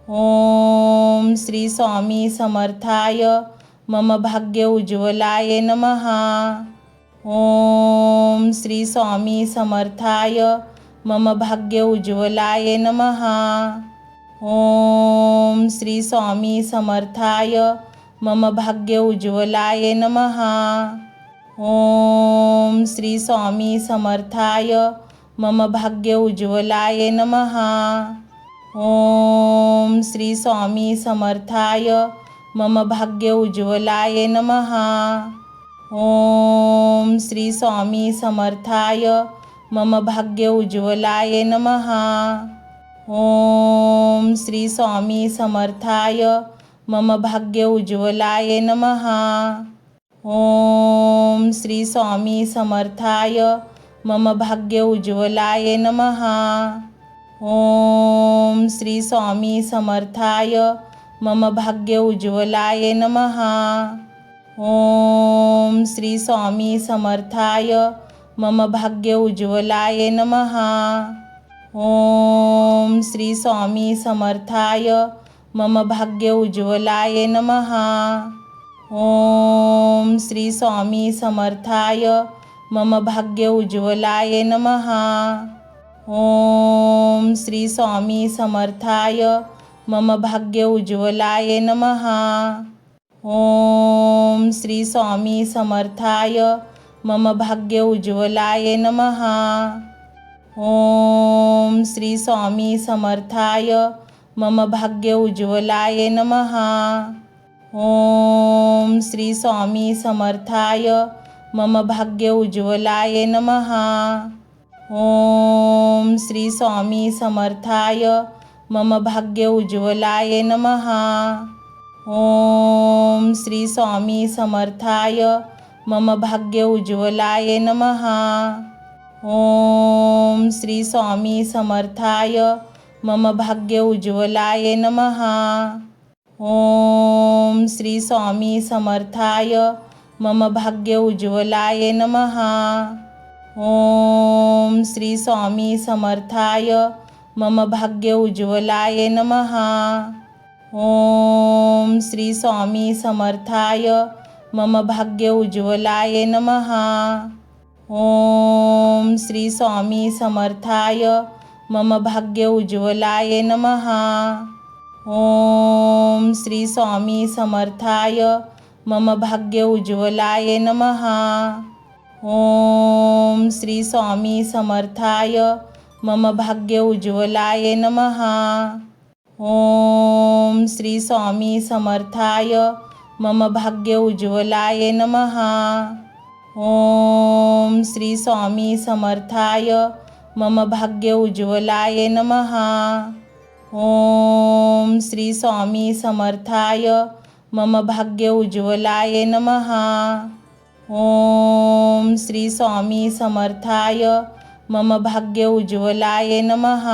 ओम श्री स्वामी समर्थाय मम भाग्य उज्ज्वलाय नमः। ओम श्री स्वामी समर्थाय मम भाग्य उज्ज्वलाय नमः। ओम श्री स्वामी समर्थाय मम भाग्य उज्ज्वलाय नमः। ओम श्री स्वामी समर्थाय मम भाग्य उज्ज्वलाय नमः। ओम श्री स्वामी समर्थाय मम भाग्य उज्ज्वलाय नमः। ओम श्री स्वामी समर्थाय मम भाग्य उज्ज्वलाय नमः। ओम श्री स्वामी समर्थाय मम भाग्य उज्ज्वलाय नमः। ओम श्री स्वामी समर्थाय मम भाग्य उज्ज्वलाय नमः। ओम श्री स्वामी समर्थाय मम भाग्य उज्ज्वलाय नमः। ओम श्री स्वामी समर्थाय मम भाग्य उज्ज्वलाय नमः। ओम श्री स्वामी समर्थाय मम भाग्य उज्ज्वलाय नमः। ओम श्री स्वामी समर्थाय मम भाग्य उज्ज्वलाय नमः। ओम श्री स्वामी समर्थाय मम भाग्य उज्ज्वलाय नमः। ओम श्री स्वामी समर्थाय मम भाग्य उज्ज्वलाय नमः। ओम श्री स्वामी समर्थाय मम भाग्य उज्ज्वलाय नमः। ओम श्री स्वामी समर्थाय मम भाग्य उज्ज्वलाय नमः। ओम श्री स्वामी समर्थाय मम भाग्य उज्ज्वलाय नमः। ओम श्री स्वामी समर्थाय मम भाग्य उज्ज्वलाय नमः। ओम श्री स्वामी समर्थाय मम भाग्य उज्ज्वलाय नमः। ओम श्री स्वामी समर्थाय मम भाग्य उज्ज्वलाय नमः। ओम श्री स्वामी समर्थाय मम भाग्य उज्ज्वलाय नमः। ओम श्री स्वामी समर्थाय मम भाग्य उज्ज्वलाय नमः। ओम श्री स्वामी समर्थाय मम भाग्य उज्ज्वलाय नमः। ओम श्री स्वामी समर्थाय मम भाग्य उज्ज्वलाय नमः। ओम श्री स्वामी समर्थाय मम भाग्य उज्ज्वलाय नमः। ओम श्री स्वामी समर्थाय मम भाग्य उज्ज्वलाय नमः. ओम श्री स्वामी समर्थाय मम भाग्य उज्ज्वलाय नमः. ओम श्री स्वामी समर्थाय मम भाग्य उज्ज्वलाय नमः. ओम श्री स्वामी समर्थाय मम भाग्य उज्ज्वलाय नमः.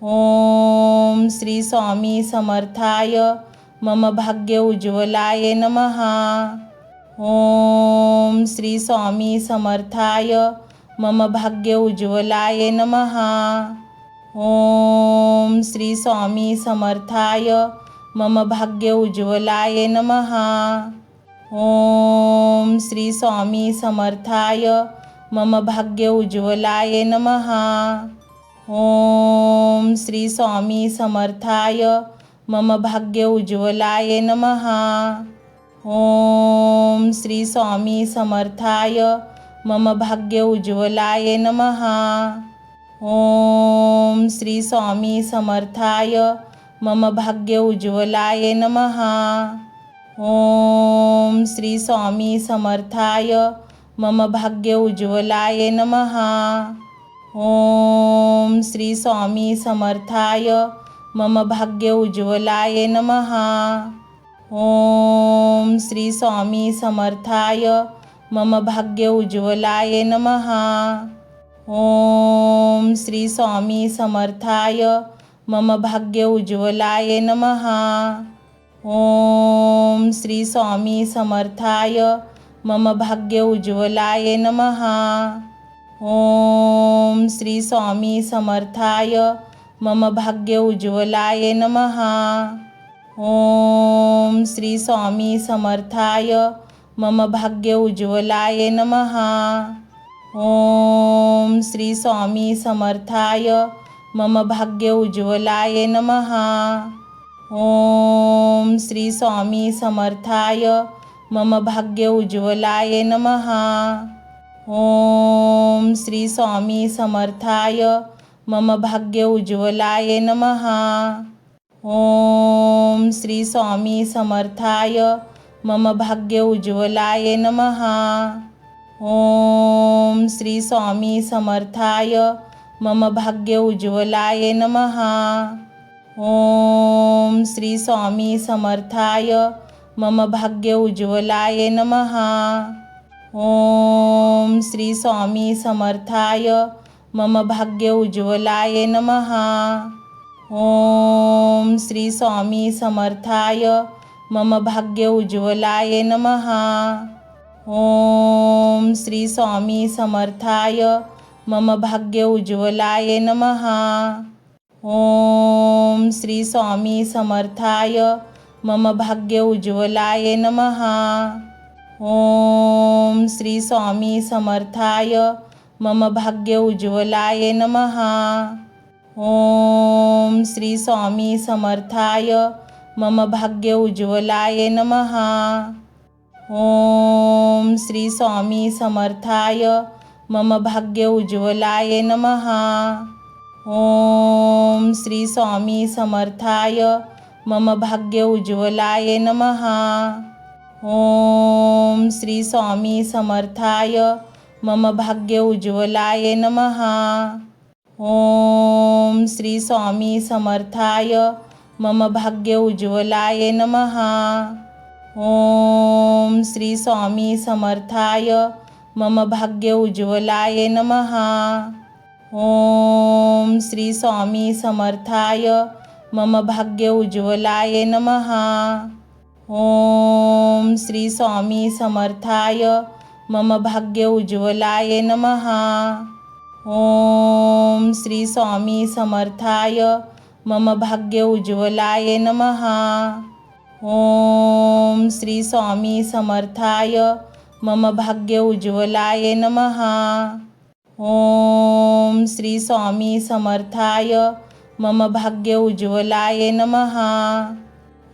ओम श्री स्वामी समर्थाय मम भाग्य उज्ज्वलाय नमः. ओम श्री स्वामी समर्थाय मम भाग्य उज्ज्वलाय नमः. ओम श्री स्वामी समर्थाय मम भाग्य उज्ज्वलाय नमः. ओम श्री स्वामी समर्थाय मम भाग्य उज्ज्वलाय नमः. ओम श्री स्वामी समर्थाय मम भाग्य उज्ज्वलाय नमः. ओम श्री स्वामी समर्थाय मम भाग्य उज्ज्वलाय नमः. ओम श्री स्वामी समर्थाय मम भाग्य उज्ज्वलाय नमः. ओम श्री स्वामी समर्थाय मम भाग्य उज्ज्वलाय नमः. ओम श्री स्वामी समर्थाय मम भाग्य उज्ज्वलाय नमः. ओम श्री स्वामी समर्थाय मम भाग्य उज्ज्वलाय नमः. ओम श्री स्वामी समर्थाय मम भाग्य उज्ज्वलाय नमः. ओम श्री स्वामी समर्थाय मम भाग्य उज्ज्वलाय नमः. ओम श्री स्वामी समर्थाय मम भाग्य उज्ज्वलाय नमः. ओम श्री स्वामी समर्थाय मम भाग्य उज्ज्वलाय नमः. ओम श्री स्वामी समर्थाय मम भाग्य उज्ज्वलाय नमः. ओम श्री स्वामी समर्थाय मम भाग्य उज्ज्वलाय नमः. ओम श्री स्वामी समर्थाय मम भाग्य उज्ज्वलाय नमः. ओम श्री स्वामी समर्थाय मम भाग्य उज्ज्वलाय नमः. ओम श्री स्वामी समर्थाय मम भाग्य उज्ज्वलाय नमः. ओम श्री स्वामी समर्थाय मम भाग्य उज्ज्वलाय नमः. ओम श्री स्वामी समर्थाय मम भाग्य उज्ज्वलाय नमः. ओम श्री स्वामी समर्थाय मम भाग्य उज्ज्वलाय नमः. ओम श्री स्वामी समर्थाय मम भाग्य उज्ज्वलाय नमः. ओम श्री स्वामी समर्थाय मम भाग्य उज्ज्वलाय नमः. ओम श्री स्वामी समर्थाय मम भाग्य उज्ज्वलाय नमः. ओम श्री स्वामी समर्थाय मम भाग्य उज्ज्वलाय नमः. ओम श्री स्वामी समर्थाय मम भाग्य उज्ज्वलाय नमः. ओम श्री स्वामी समर्थाय मम भाग्य उज्ज्वलाय नमः. ओम श्री स्वामी समर्थाय मम भाग्य उज्ज्वलाय नमः. ओम श्री स्वामी समर्थाय मम भाग्य उज्ज्वलाय नमः. ओम श्री स्वामी समर्थाय मम भाग्य उज्ज्वलाय नमः. ओम श्री स्वामी समर्थाय मम भाग्य उज्ज्वलाय नमः. ओम श्री स्वामी समर्थाय मम भाग्य उज्ज्वलाय नमः. ओम श्री स्वामी समर्थाय मम भाग्य उज्ज्वलाय नमः. ओम श्री स्वामी समर्थाय मम भाग्य उज्ज्वलाय नमः. ओम श्री स्वामी समर्थाय मम भाग्य उज्ज्वलाय नमः.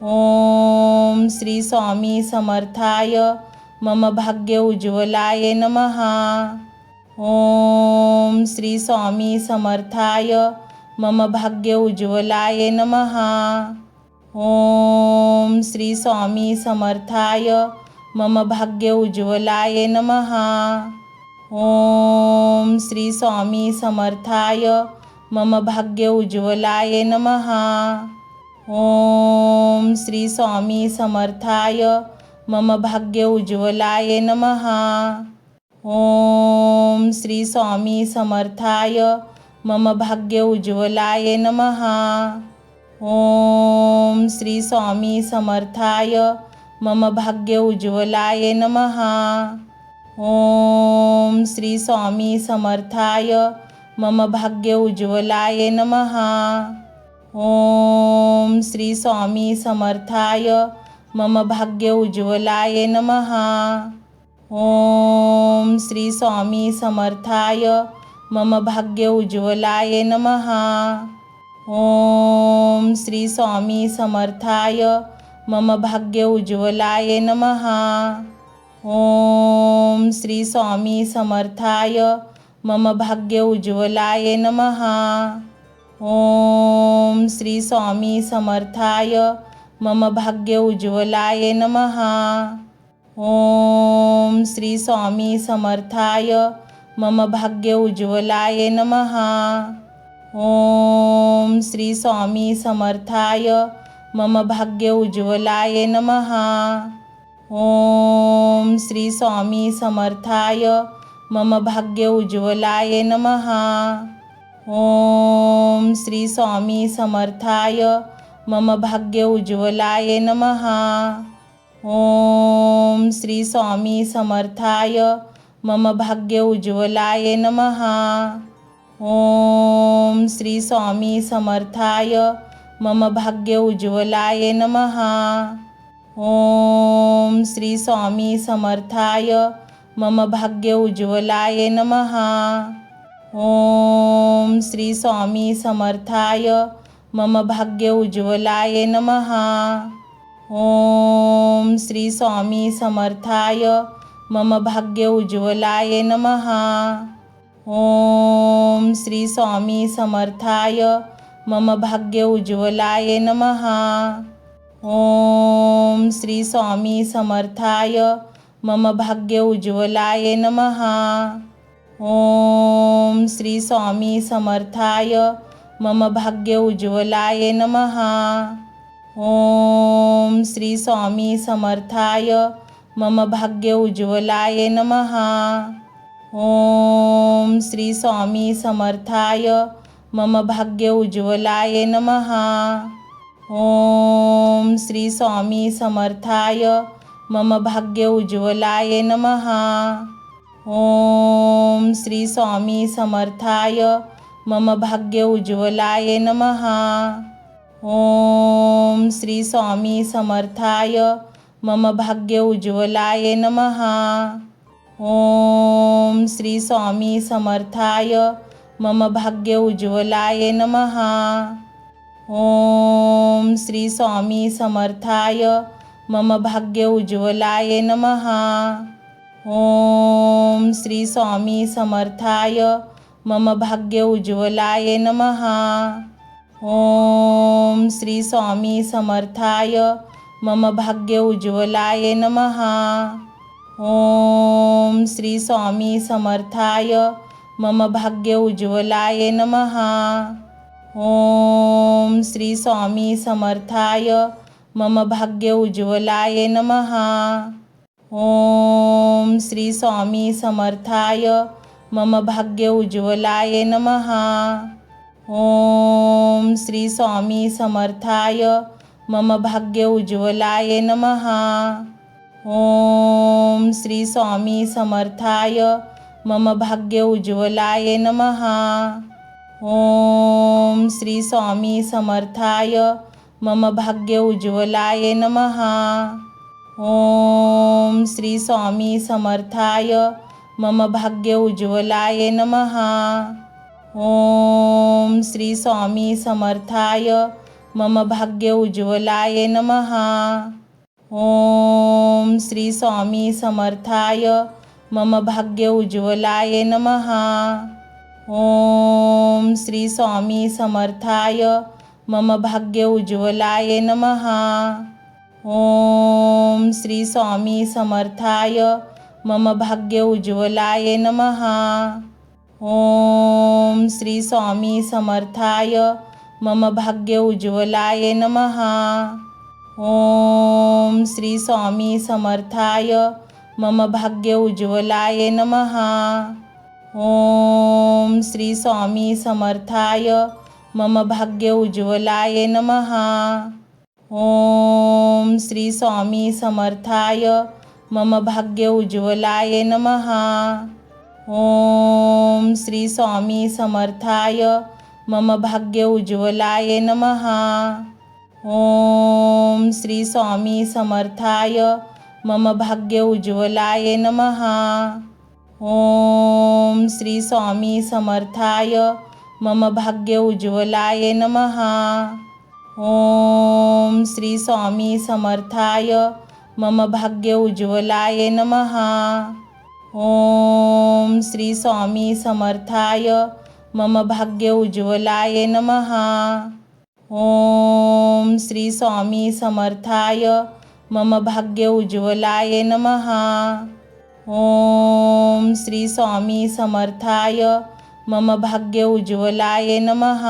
ओम श्री स्वामी समर्थाय मम भाग्य उज्ज्वलाय नमः. ओम श्री स्वामी समर्थाय मम भाग्य उज्ज्वलाय नमः। ओम श्री स्वामी समर्थाय मम भाग्य उज्ज्वलाय नमः। ओम श्री स्वामी समर्थाय मम भाग्य उज्ज्वलाय नमः। ओम श्री स्वामी समर्थाय मम भाग्य उज्ज्वलाय नमः। ओम श्री स्वामी समर्थाय मम भाग्य उज्ज्वलाय नमः। ओम श्री स्वामी समर्थाय मम भाग्य उज्ज्वलाय नमः। ओम श्री स्वामी समर्थाय मम भाग्य उज्ज्वलाय नमः। ओम श्री स्वामी समर्थाय मम भाग्य उज्ज्वलाय नमः। ओम श्री स्वामी समर्थाय मम भाग्य उज्ज्वलाय नमः। ओम श्री स्वामी समर्थाय मम भाग्य उज्ज्वलाय नमः। ओम श्री स्वामी समर्थाय मम भाग्य उज्ज्वलाय नमः। ओम श्री स्वामी समर्थाय मम भाग्य उज्ज्वलाय नमः। ओम श्री स्वामी समर्थाय मम भाग्य उज्ज्वलाय नमः। ओम श्री स्वामी समर्थाय मम भाग्य उज्ज्वलाय नमः। ओम श्री स्वामी समर्थाय मम भाग्य उज्ज्वलाय नमः। ओम श्री स्वामी समर्थाय मम भाग्य उज्ज्वलाय नमः। ओम श्री स्वामी समर्थाय मम भाग्य उज्ज्वलाय नमः। ओम श्री स्वामी समर्थाय मम भाग्य उज्ज्वलाय नमः। ओम श्री स्वामी समर्थाय मम भाग्य उज्ज्वलाय नमः। ओम श्री स्वामी समर्थाय मम भाग्य उज्ज्वलाय नमः। ओम श्री स्वामी समर्थाय मम भाग्य उज्ज्वलाय नमः। ओम श्री स्वामी समर्थाय मम भाग्य उज्ज्वलाय नमः। ओम श्री स्वामी समर्थाय मम भाग्य उज्ज्वलाय नमः। ओम श्री स्वामी समर्थाय मम भाग्य उज्ज्वलाय नमः। ओम श्री स्वामी समर्थाय मम भाग्य उज्ज्वलाय नमः। ओम श्री स्वामी समर्थाय मम भाग्य उज्ज्वलाय नमः। ओम श्री स्वामी समर्थाय मम भाग्य उज्ज्वलाय नमः। ओम श्री स्वामी समर्थाय मम भाग्य उज्ज्वलाय नमः। ओम श्री स्वामी समर्थाय मम भाग्य उज्ज्वलाय नमः। ओम श्री स्वामी समर्थाय मम भाग्य उज्ज्वलाय नमः। ओम श्री स्वामी समर्थाय मम भाग्य उज्ज्वलाय नमः। ओम श्री स्वामी समर्थाय मम भाग्य उज्ज्वलाय नमः। ओम श्री स्वामी समर्थाय मम भाग्य उज्ज्वलाय नमः। ओम श्री स्वामी समर्थाय मम भाग्य उज्ज्वलाय नमः। ओम श्री स्वामी समर्थाय मम भाग्य उज्ज्वलाय नमः। ओम श्री स्वामी समर्थाय मम भाग्य उज्ज्वलाय नमः। ओम श्री स्वामी समर्थाय मम भाग्य उज्ज्वलाय नमः। ओम श्री स्वामी समर्थाय मम भाग्य उज्ज्वलाय नमः। ओम श्री स्वामी समर्थाय मम भाग्य उज्ज्वलाय नमः। ओम श्री स्वामी समर्थाय मम भाग्य उज्ज्वलाय नमः। ओम श्री स्वामी समर्थाय मम भाग्य उज्ज्वलाय नमः। ओम श्री स्वामी समर्थाय मम भाग्य उज्ज्वलाय नमः। ओम श्री स्वामी समर्थाय मम भाग्य उज्ज्वलाय नमः। ओम श्री स्वामी समर्थाय मम भाग्य उज्ज्वलाय नमः। ओम श्री स्वामी समर्थाय मम भाग्य उज्ज्वलाय नमः। ओम श्री स्वामी समर्थाय मम भाग्य उज्ज्वलाय नमः। ओम श्री स्वामी समर्थाय मम भाग्य उज्ज्वलाय नमः। ओम श्री स्वामी समर्थाय मम भाग्य उज्ज्वलाय नमः। ओम श्री स्वामी समर्थाय मम भाग्य उज्ज्वलाय नमः। ओम श्री स्वामी समर्थाय मम भाग्य उज्ज्वलाय नमः। ओम श्री स्वामी समर्थाय मम भाग्य उज्ज्वलाय नमः। ओम श्री स्वामी समर्थाय मम भाग्य उज्ज्वलाय नमः। ओम श्री स्वामी समर्थाय मम भाग्य उज्ज्वलाय नमः। ओम श्री स्वामी समर्थाय मम भाग्य उज्ज्वलाय नमः। ओम श्री स्वामी समर्थाय मम भाग्य उज्ज्वलाय नमः।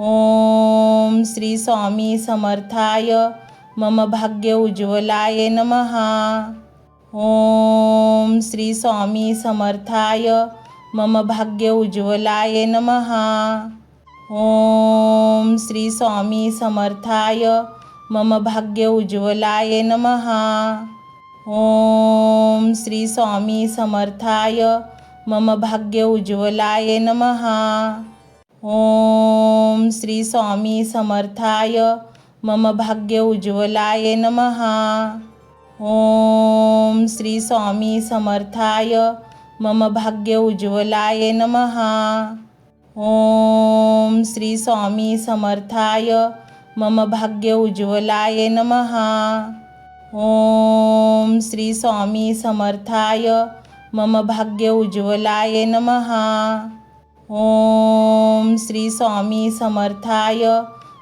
ओम श्री स्वामी समर्थाय मम भाग्य उज्ज्वलाय नमः। ओम श्री स्वामी समर्थाय मम भाग्य उज्ज्वलाय नमः। ओम श्री स्वामी समर्थाय मम भाग्य उज्ज्वलाय नमः। ओम श्री स्वामी समर्थाय मम भाग्य उज्ज्वलाय नमः। ओम श्री स्वामी समर्थाय मम भाग्य उज्ज्वलाय नमः। ओम श्री स्वामी समर्थाय मम भाग्य उज्ज्वलाय नमः। ओम श्री स्वामी समर्थाय मम भाग्य उज्ज्वलाय नमः। ओम श्री स्वामी समर्थाय मम भाग्य उज्ज्वलाय नमः। ओम श्री स्वामी समर्थाय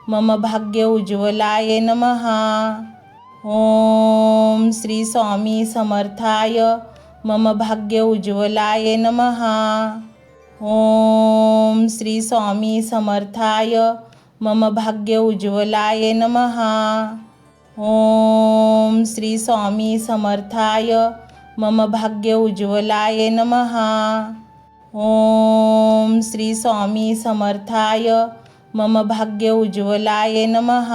मम भाग्य उज्ज्वलाय नमः। ओम श्री स्वामी समर्थाय मम भाग्य उज्ज्वलाय नमः। ओम श्री स्वामी समर्थाय मम भाग्य उज्ज्वलाय नमः। ओम श्री स्वामी समर्थाय मम भाग्य उज्ज्वलाय नमः। ओम श्री स्वामी समर्थाय मम भाग्य उज्ज्वलाय नमः।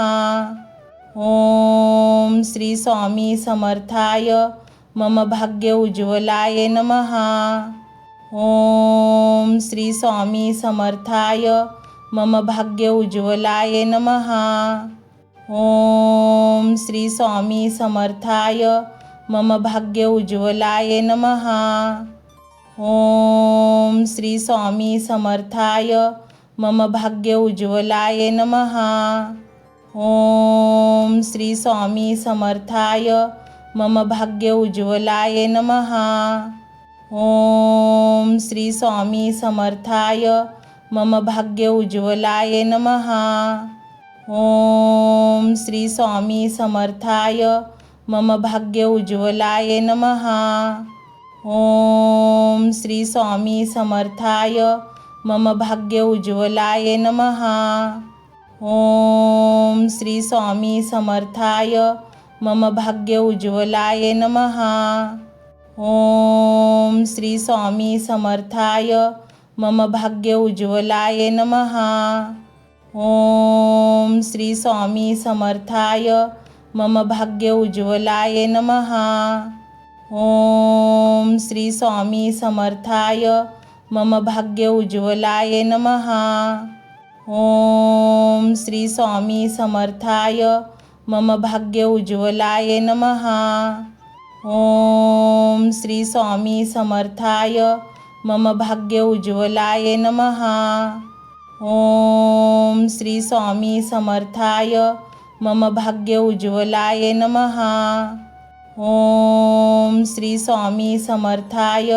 ओम श्री स्वामी समर्थाय मम भाग्य उज्ज्वलाय नमः। ओम श्री स्वामी समर्थाय मम भाग्य उज्ज्वलाय नमः। ओम श्री स्वामी समर्थाय मम भाग्य उज्ज्वलाय नमः। ओम श्री स्वामी समर्थाय मम भाग्य उज्ज्वलाय नमः। ओम श्री स्वामी समर्थाय मम भाग्य उज्ज्वलाय नमः। ओम श्री स्वामी समर्थाय मम भाग्य उज्ज्वलाय नमः। ओम श्री स्वामी समर्थाय मम भाग्य उज्ज्वलाय नमः। ओम श्री स्वामी समर्थाय मम भाग्य उज्ज्वलाय नमः। ओम श्री स्वामी समर्थाय मम भाग्य उज्ज्वलाय नमः। ओम श्री स्वामी समर्थाय मम भाग्य उज्ज्वलाय नमः। ओम श्री स्वामी समर्थाय मम भाग्य उज्ज्वलाय नमः। ओम श्री स्वामी समर्थाय मम भाग्य उज्ज्वलाय नमः। ओम श्री स्वामी समर्थाय मम भाग्य उज्ज्वलाय नमः। ओम श्री स्वामी समर्थाय मम भाग्य उज्ज्वलाय नमः। ओम श्री स्वामी समर्थाय मम भाग्य उज्ज्वलाय नमः। ओम श्री स्वामी समर्थाय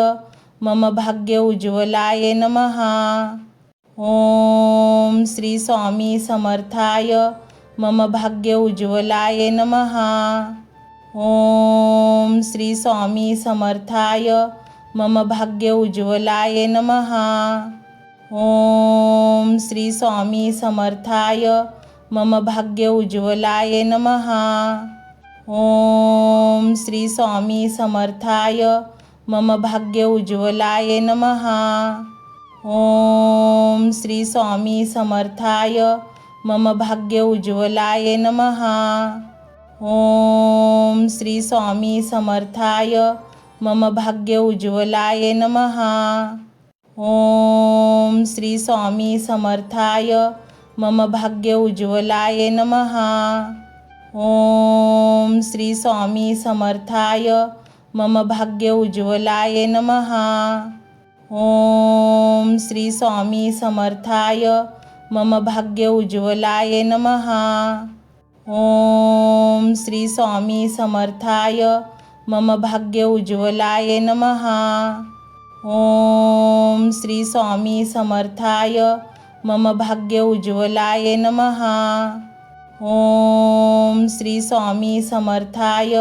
मम भाग्य उज्ज्वलाय नमः। ओम श्री स्वामी समर्थाय मम भाग्य उज्ज्वलाय नमः। ओम श्री स्वामी समर्थाय मम भाग्य उज्ज्वलाय नमः। ओम श्री स्वामी समर्थाय मम भाग्य उज्ज्वलाय नमः। ओम श्री स्वामी समर्थाय मम भाग्य उज्ज्वलाय नमः। ओम श्री स्वामी समर्थाय मम भाग्य उज्ज्वलाय नमः। ओम श्री स्वामी समर्थाय मम भाग्य उज्ज्वलाय नमः। ओम श्री स्वामी समर्थाय मम भाग्य उज्ज्वलाय नमः। ओम श्री स्वामी समर्थाय मम भाग्य उज्ज्वलाय नमः। ओम श्री स्वामी समर्थाय मम भाग्य उज्ज्वलाय नमः। ओम श्री स्वामी समर्थाय मम भाग्य उज्ज्वलाय नमः। ओम श्री स्वामी समर्थाय मम भाग्य उज्ज्वलाय नमः। ओम श्री स्वामी समर्थाय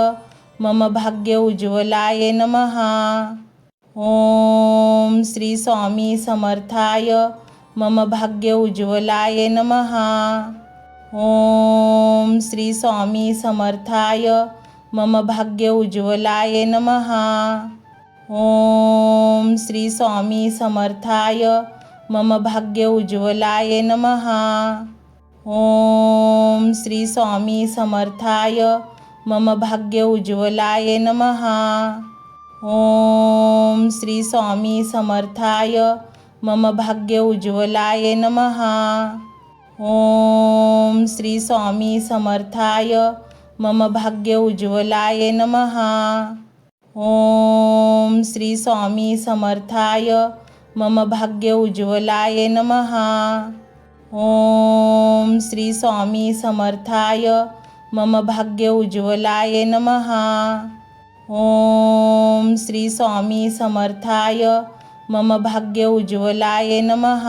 मम भाग्य उज्ज्वलाय नमः। ओम श्री स्वामी समर्थाय मम भाग्य उज्ज्वलाय नमः। ओम श्री स्वामी समर्थाय मम भाग्य उज्ज्वलाय नमः। ओम श्री स्वामी समर्थाय मम भाग्य उज्ज्वलाय नमः। ओम श्री स्वामी समर्थाय मम भाग्य उज्ज्वलाय नमः। ओम श्री स्वामी समर्थाय मम भाग्य उज्ज्वलाय नमः। ओम श्री स्वामी समर्थाय मम भाग्य उज्ज्वलाय नमः। ओम श्री स्वामी समर्थाय मम भाग्य उज्ज्वलाय नमः। ओम श्री स्वामी समर्थाय मम भाग्य उज्ज्वलाय नमः। ओम श्री स्वामी समर्थाय मम भाग्य उज्ज्वलाय नमः।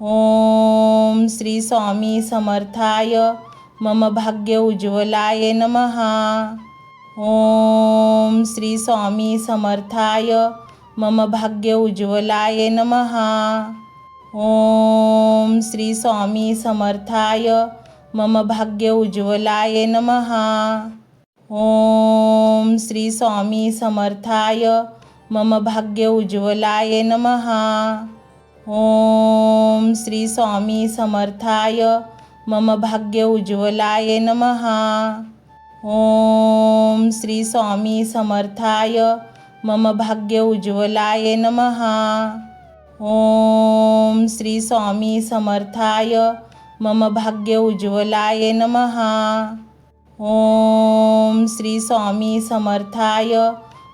ओम श्री स्वामी समर्थाय मम भाग्य उज्ज्वलाय नमः। ओम श्री स्वामी समर्थाय मम भाग्य उज्ज्वलाय नमः। ओम श्री स्वामी समर्थाय मम भाग्य उज्ज्वलाय नमः। ओम श्री स्वामी समर्थाय मम भाग्य उज्ज्वलाय नमः। ओम श्री स्वामी समर्थाय मम भाग्य उज्ज्वलाय नमः। ओम श्री स्वामी समर्थाय मम भाग्य उज्ज्वलाय नमः। ओम श्री स्वामी समर्थाय मम भाग्य उज्ज्वलाय नमः। ओम श्री स्वामी समर्थाय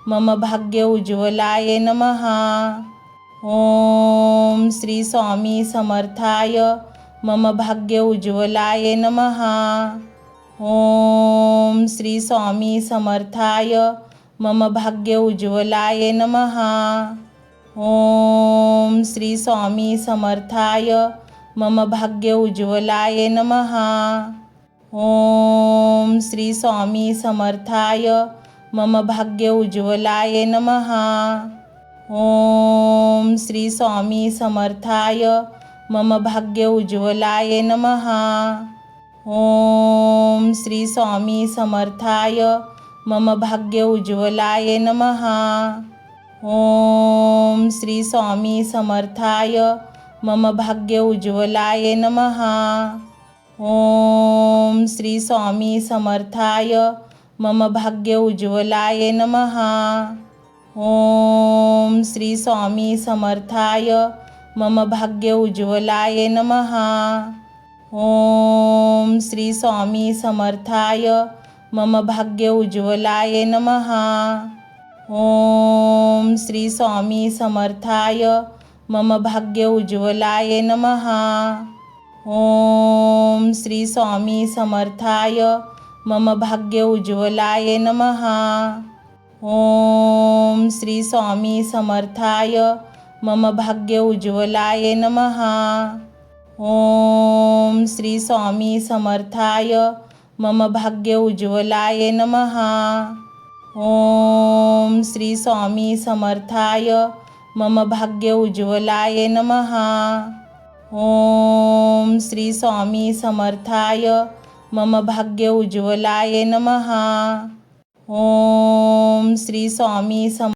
मम भाग्य उज्ज्वलाय नमः। ओम श्री स्वामी समर्थाय मम भाग्य उज्ज्वलाय नमः। ओम श्री स्वामी समर्थाय मम भाग्य उज्ज्वलाय नमः। ओम श्री स्वामी समर्थाय मम भाग्य उज्ज्वलाय नमः। ओम श्री स्वामी समर्थाय मम भाग्य उज्ज्वलाय नमः। ओम श्री स्वामी समर्थाय मम भाग्य उज्ज्वलाय नमः। ओम श्री स्वामी समर्थाय मम भाग्य उज्ज्वलाय नमः। ओम श्री स्वामी समर्थाय मम भाग्य उज्ज्वलाय नमः। ओम श्री स्वामी समर्थाय मम भाग्य उज्ज्वलाय नमः। ओम श्री स्वामी समर्थाय मम भाग्य उज्ज्वलाय नमः। ओम श्री स्वामी समर्थाय मम भाग्य उज्ज्वलाय नमः। ओम श्री स्वामी समर्थाय मम भाग्य उज्ज्वलाय नमः। ओम श्री स्वामी समर्थाय मम भाग्य उज्ज्वलाय नमः। ओम श्री स्वामी समर्थाय मम भाग्य उज्ज्वलाय नमः. ओम श्री स्वामी समर्थाय मम भाग्य उज्ज्वलाय नमः. ओम श्री स्वामी समर्थाय मम भाग्य उज्ज्वलाय नमः. ओम श्री स्वामी समर्थाय मम भाग्य उज्ज्वलाय नमः. ओम श्री स्वामी